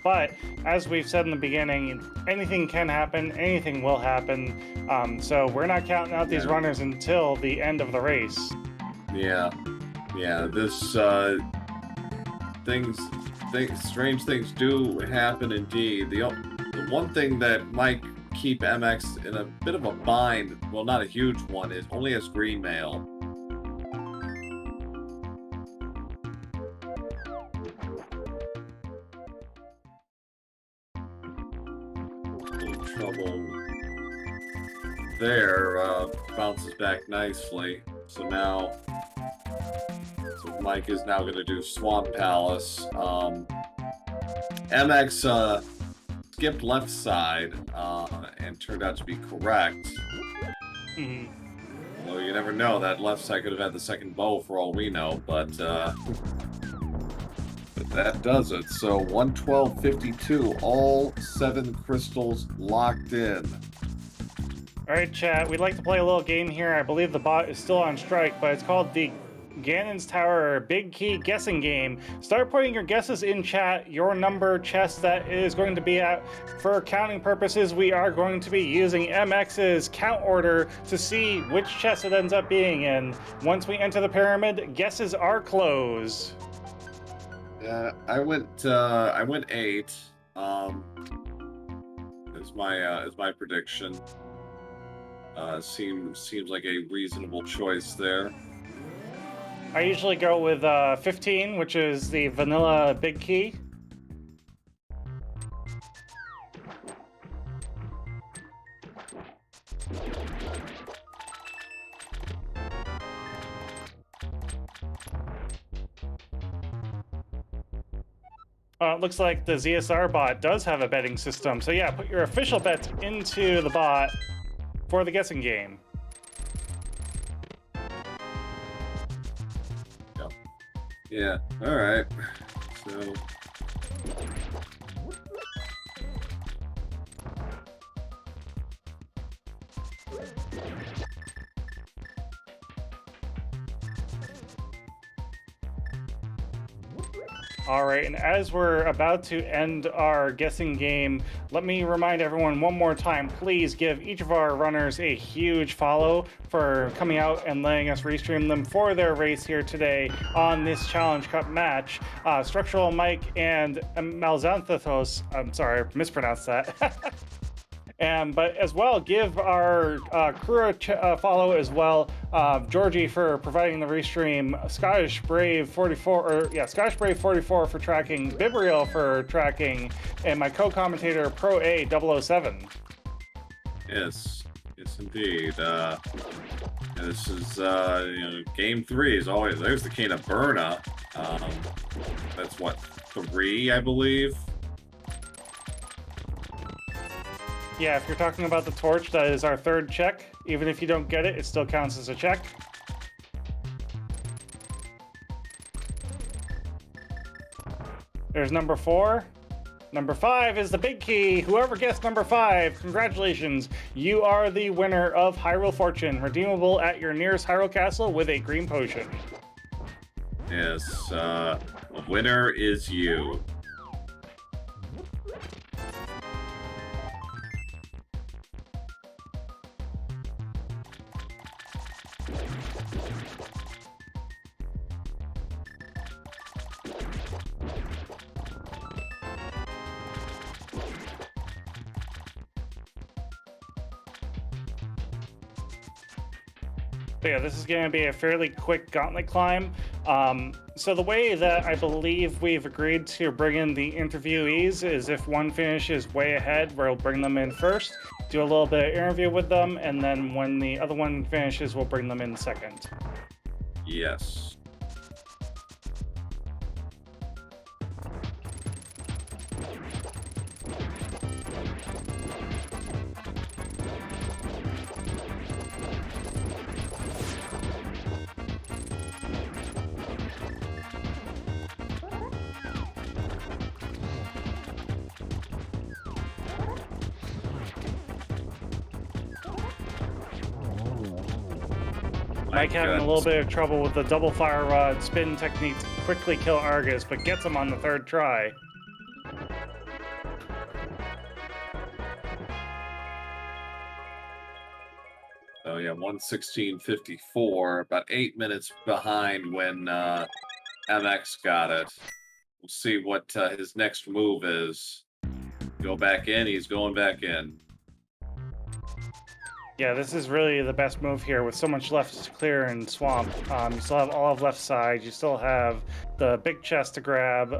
But as we've said in the beginning, anything can happen, anything will happen. So we're not counting out these runners until the end of the race. Yeah, this strange things do happen indeed. The one thing that might keep MX in a bit of a bind, well, not a huge one, is only has green mail. Little trouble there. Bounces back nicely. So now, Mike is now going to do Swamp Palace. MX skipped left side and turned out to be correct. Well, you never know. That left side could have had the second bow for all we know, but that does it. So 112.52, all 7 crystals locked in. All right, chat. We'd like to play a little game here. I believe the bot is still on strike, but it's called the Ganon's Tower Big Key Guessing Game. Start putting your guesses in chat, your number chest that is going to be at. For counting purposes, we are going to be using MX's count order to see which chest it ends up being in. Once we enter the pyramid, guesses are closed. I went 8. Is my prediction. Seems like a reasonable choice there. I usually go with 15, which is the vanilla big key. It looks like the ZSR bot does have a betting system. So yeah, put your official bet into the bot for the guessing game. Yeah, all right. So all right, and as we're about to end our guessing game, let me remind everyone one more time, please give each of our runners a huge follow for coming out and letting us restream them for their race here today on this Challenge Cup match. StructuralMike and malxantholos, I'm sorry, I mispronounced that. But as well, give our crew a follow as well. Georgie for providing the restream, Scottish Brave 44, Scottish Brave 44 for tracking, Bibriel for tracking, and my co-commentator Pro A 007. yes indeed. This is game 3 is always there's the Cane of Berna. That's what 3, I believe. Yeah, if you're talking about the torch, that is our 3rd check. Even if you don't get it, it still counts as a check. There's number 4. Number 5 is the big key. Whoever guessed number 5, congratulations. You are the winner of Hyrule Fortune, redeemable at your nearest Hyrule Castle with a green potion. Yes, the winner is you. So yeah, this is going to be a fairly quick gauntlet climb. So the way that I believe we've agreed to bring in the interviewees is if one finishes way ahead, we'll bring them in first, do a little bit of interview with them, and then when the other one finishes, we'll bring them in second. Yes. Mike having a little bit of trouble with the double fire rod spin technique to quickly kill Argus, but gets him on the 3rd try. Oh yeah, 1:16:54, about 8 minutes behind when MX got it. We'll see what his next move is. Go back in, he's going back in. Yeah, this is really the best move here with so much left to clear in Swamp. You still have all of left side, you still have the big chest to grab,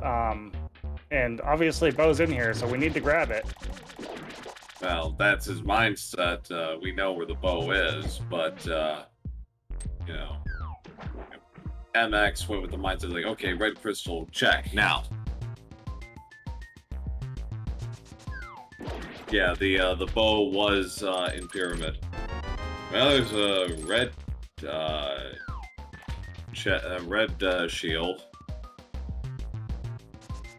and obviously Bo's in here, so we need to grab it. Well, that's his mindset. We know where the bow is, but, you know, MX went with the mindset like, okay, red crystal, check, now. Yeah, the bow was in pyramid. Well, there's a red shield.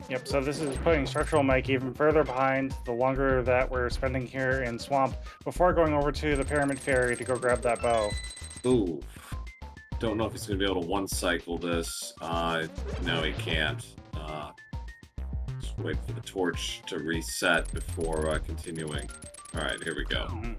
Yep, so this is putting StructuralMike even further behind the longer that we're spending here in Swamp before going over to the Pyramid Fairy to go grab that bow. Ooh. Don't know if he's going to be able to one-cycle this. No, he can't. Just wait for the torch to reset before continuing. Alright, here we go. Mm-hmm.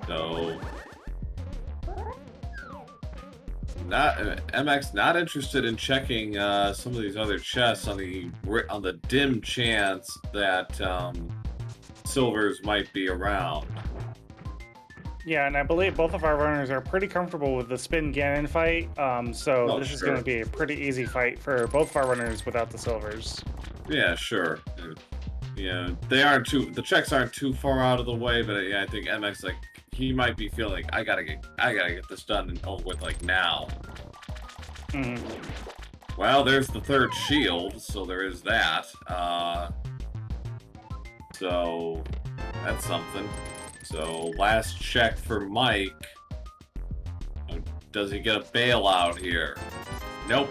So, MX not interested in checking some of these other chests on the dim chance that silvers might be around. Yeah, and I believe both of our runners are pretty comfortable with the Spin Ganon fight, so this is going to be a pretty easy fight for both of our runners without the silvers. Yeah, sure. Yeah, the checks aren't too far out of the way, but yeah, I think MX, like, he might be feeling like I gotta get this done and over with, like, now. Well, there's the third shield, so there is that. So that's something. So last check for Mike. Does he get a bailout here? Nope.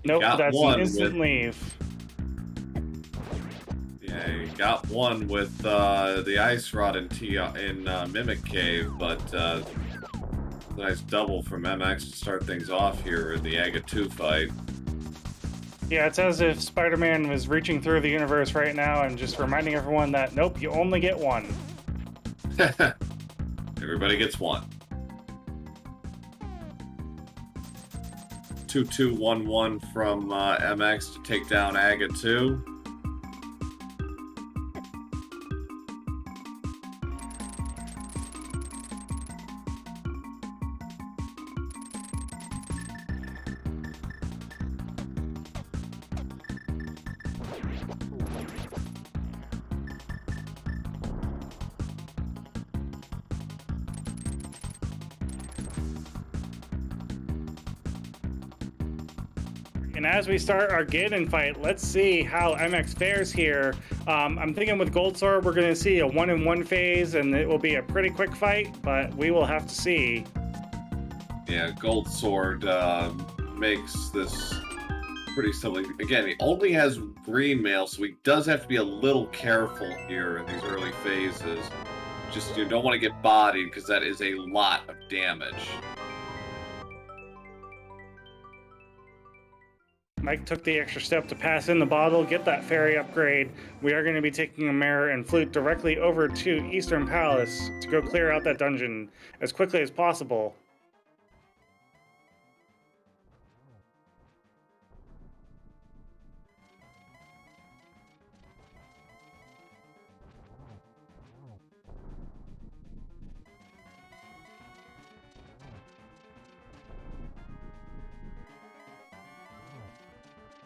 Nope, that's an instant leave. Yeah, he got one with the Ice Rod in Mimic Cave, but nice double from MX to start things off here in the Aga 2 fight. Yeah, it's as if Spider-Man was reaching through the universe right now and just reminding everyone that, nope, you only get one. Everybody gets one. 2-2-1-1 from MX to take down Aga 2. And as we start our Ganon fight, let's see how MX fares here. I'm thinking with Gold Sword, we're going to see a 1-in-1 phase, and it will be a pretty quick fight, but we will have to see. Yeah, Gold Sword makes this pretty simple. Again, he only has green mail, so he does have to be a little careful here in these early phases. Just, you don't want to get bodied, because that is a lot of damage. Mike took the extra step to pass in the bottle, get that fairy upgrade. We are going to be taking a mirror and flute directly over to Eastern Palace to go clear out that dungeon as quickly as possible.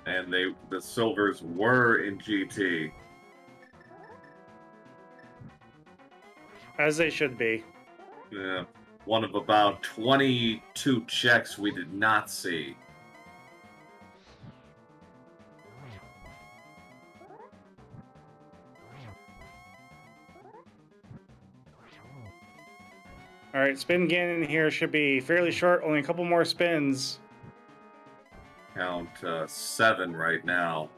And the silvers were in GT. As they should be. Yeah, one of about 22 checks we did not see. All right, Spin Ganon here should be fairly short, only a couple more spins. Count 7 right now.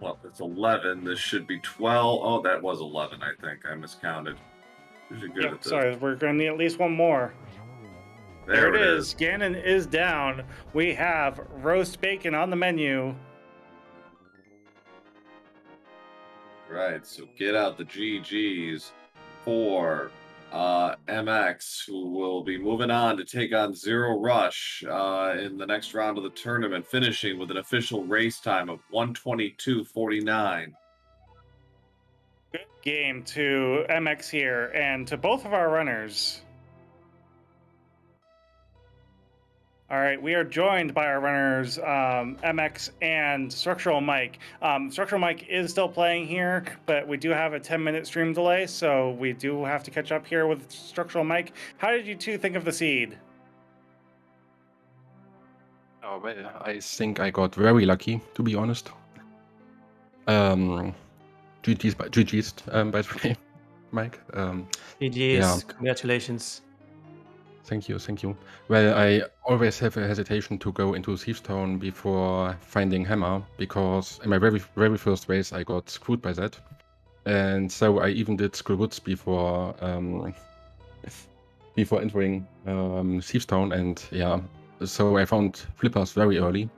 Well, it's 11. This should be 12. Oh, that was 11, I think. I miscounted. You're good at this. Sorry, we're going to need at least one more. There it is. Ganon is down. We have roast bacon on the menu. Right, so get out the GGs for MX, who will be moving on to take on Zero Rush in the next round of the tournament, finishing with an official race time of 1:22.49. Good game to MX here and to both of our runners. All right, we are joined by our runners, MX and StructuralMike. StructuralMike is still playing here, but we do have a 10-minute stream delay, so we do have to catch up here with StructuralMike. How did you two think of the seed? Oh, well, I think I got very lucky, to be honest. GG's, by the way, Mike. GG's, yeah. Congratulations. Thank you, thank you. Well, I always have a hesitation to go into Thieves Town before finding Hammer, because in my very first race I got screwed by that. And so I even did Skullwoods before before entering Thieves Town, and yeah, so I found flippers very early.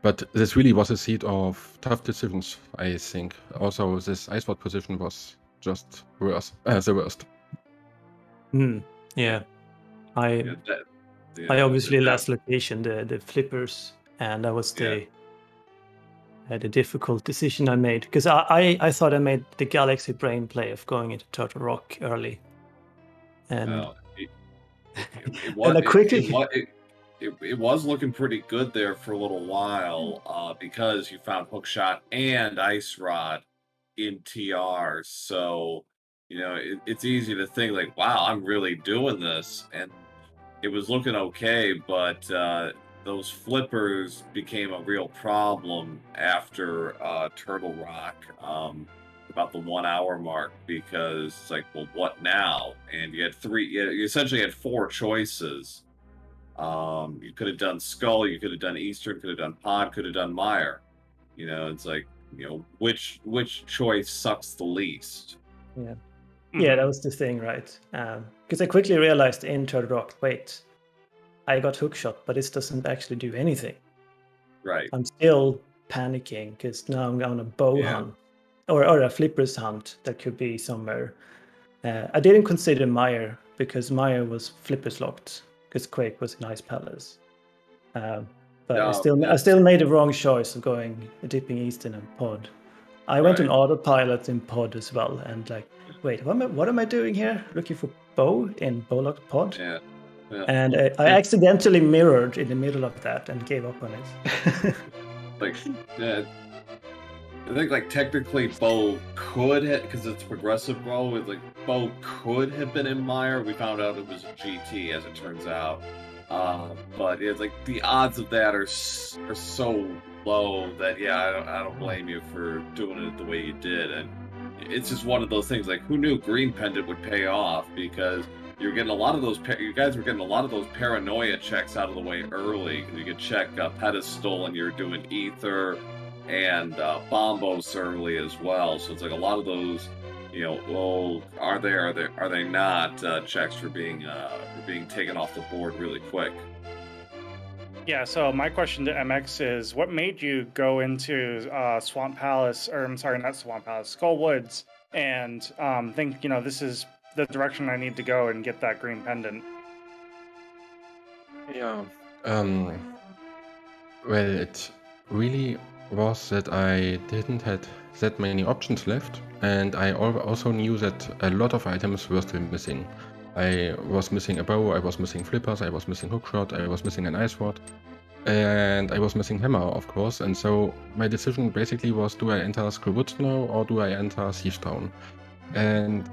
But this really was a seed of tough decisions, I think. Also, this ice ward position was just worse, the worst. Yeah. I obviously last location the flippers, and that was the difficult decision I made, because I thought I made the Galaxy brain play of going into Turtle Rock early, and it was looking pretty good there for a little while, because you found Hookshot and Ice Rod in TR. So, you know, it's easy to think like, wow, I'm really doing this. And it was looking okay, but those flippers became a real problem after Turtle Rock, about the 1 hour mark, because it's like, well, what now? And you had you essentially had 4 choices. You could have done Skull, you could have done Eastern, could have done Pod, could have done Meyer. You know, it's like, you know, which choice sucks the least? Yeah, that was the thing, right? Because I quickly realized in Turtle Rock, wait, I got hookshot, but this doesn't actually do anything. Right. I'm still panicking because now I'm on a bow hunt or a flippers hunt that could be somewhere. I didn't consider Meyer because Meyer was flippers locked because Quake was in Ice Palace. But I still made the wrong choice of dipping Eastern and Pod. I went on autopilot in Pod as well, and like, wait, what am I doing here? Looking for bow in bow locked Pod? Yeah. And I accidentally mirrored in the middle of that and gave up on it. I think like technically bow could have, because it's progressive bow, bow could have been in Meyer. We found out it was a GT, as it turns out. But it's like the odds of that are so low that I don't blame you for doing it the way you did. And it's just one of those things, like, who knew Green Pendant would pay off? Because you're getting a lot of those. You guys were getting a lot of those paranoia checks out of the way early. You could check Pedestal, and you're doing Ether and Bombos early as well. So it's like a lot of those, you know, well, are they not checks for being taken off the board really quick. Yeah, so my question to MX is, what made you go into Swamp Palace, or I'm sorry, not Swamp Palace, Skull Woods, and think, you know, this is the direction I need to go and get that green pendant? Yeah. Well, it really was that I didn't have that many options left, and I also knew that a lot of items were still missing. I was missing a bow, I was missing flippers, I was missing hookshot, I was missing an ice rod, and I was missing hammer, of course. And so my decision basically was, do I enter Skullwoods now, or do I enter Thieves Town? And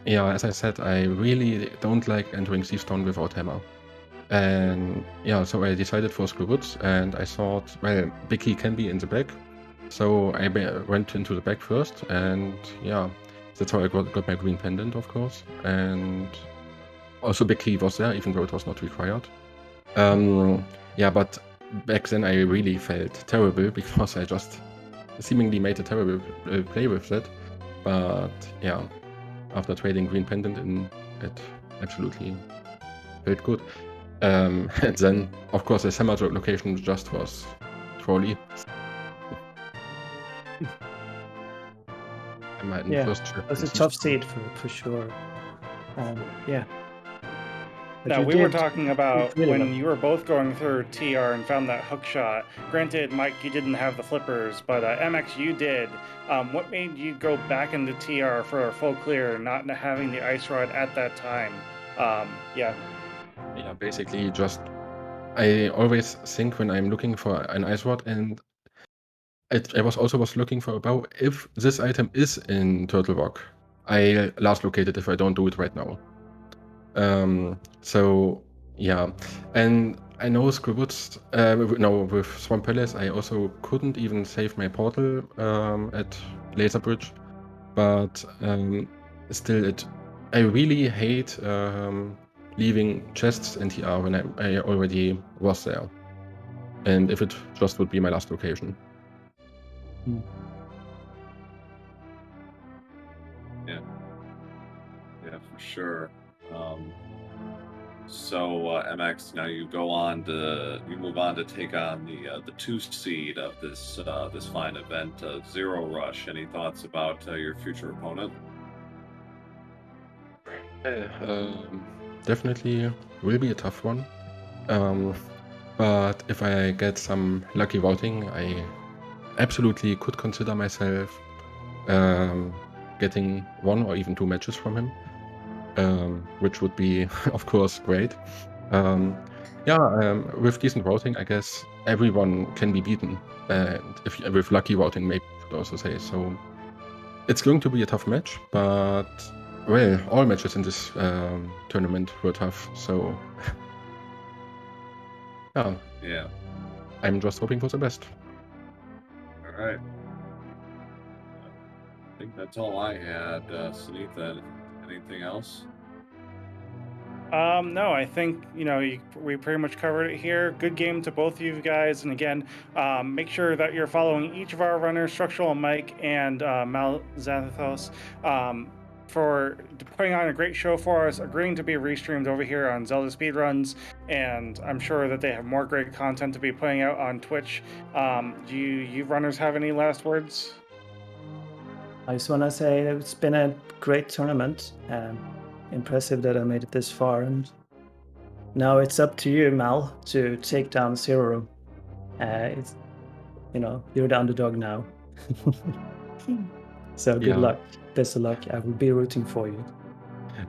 yeah, as I said, I really don't like entering Thieves Town without hammer. And yeah, so I decided for Skullwoods, and I thought, well, Big Key can be in the back, so I went into the back first, and yeah, that's how I got my green pendant, of course. And also Big Key was there, even though it was not required. Yeah, but back then I really felt terrible because I just seemingly made a terrible play with that. But yeah, after trading green pendant in, it absolutely felt good. And then, of course, the hammer location just was trolley. Yeah, it was a tough seed for sure. Yeah. Now, we were talking about when you were both going through TR and found that hook shot. Granted, Mike, you didn't have the flippers, but MX, you did. What made you go back into TR for a full clear, not having the ice rod at that time? Yeah, basically just, I always think when I'm looking for an ice rod, and I was looking for a bow, if this item is in Turtle Rock, I last locate it if I don't do it right now. So yeah, and I know Skullwoods, with Swamp Palace, I also couldn't even save my portal at Laser Bridge, but still, I really hate leaving chests in TR when I already was there. And if it just would be my last location. Yeah, for sure. So MX, now you move on to take on the 2 seed of this fine event, Zero Rush. Any thoughts about your future opponent? Definitely will be a tough one. But if I get some lucky voting, I absolutely could consider myself getting 1 or even 2 matches from him, which would be, of course, great. With decent voting, I guess everyone can be beaten, and with lucky voting, maybe I should also say. So it's going to be a tough match, but well, all matches in this tournament were tough. So Yeah. I'm just hoping for the best. All right. I think that's all I had, Sunitha. Anything else? No, I think, we pretty much covered it here. Good game to both of you guys. And again, make sure that you're following each of our runners, StructuralMike and malxantholos, for putting on a great show for us, agreeing to be restreamed over here on ZeldaSpeedRuns, and I'm sure that they have more great content to be putting out on Twitch. Do you runners have any last words? I just want to say it's been a great tournament. Impressive that I made it this far, and now it's up to you, Mal, to take down Zero. It's, you're the underdog now. So good luck, best of luck. I will be rooting for you.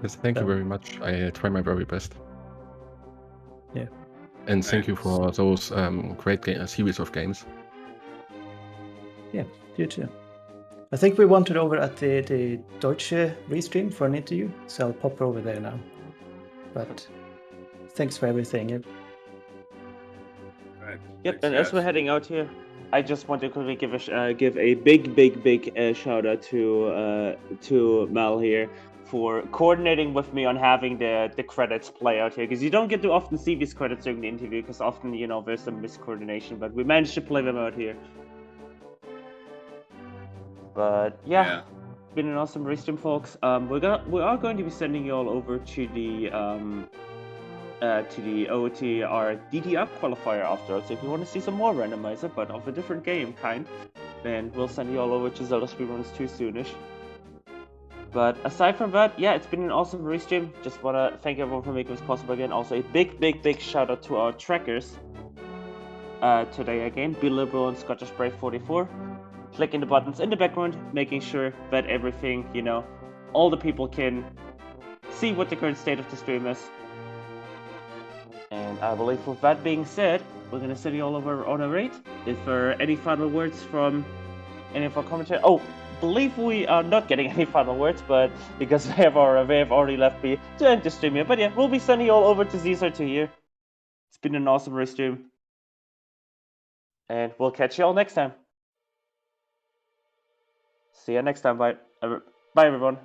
Yes, thank you very much. I try my very best. Yeah. And thank you for those great series of games. Yeah, you too. I think we wanted over at the Deutsche restream for an interview, so I'll pop over there now. But thanks for everything. Right. Yep, and as we're heading out here, I just want to quickly give a big shout out to Mel here for coordinating with me on having the credits play out here, because you don't get to often see these credits during the interview, because often there's some miscoordination, but we managed to play them out here. But yeah, been an awesome restream, folks. We are going to be sending you all over to the OTR DD up qualifier afterwards. So if you want to see some more Randomizer, but of a different game kind, then we'll send you all over to ZeldaSpeedRuns too soonish. But aside from that, yeah, it's been an awesome restream. Just wanna thank everyone for making this possible again. Also a big shout out to our trackers today again, Be Liberal and Scottish Brave 44. Clicking the buttons in the background, making sure that everything, all the people can see what the current state of the stream is. And I believe with that being said, we're gonna send you all over on a rate. If there are any final words from any of our commentators, believe we are not getting any final words, but because they have already left me to end the stream here. But yeah, we'll be sending you all over to Zizar2 here. It's been an awesome restream, and we'll catch you all next time. See you next time. Bye. Bye, everyone.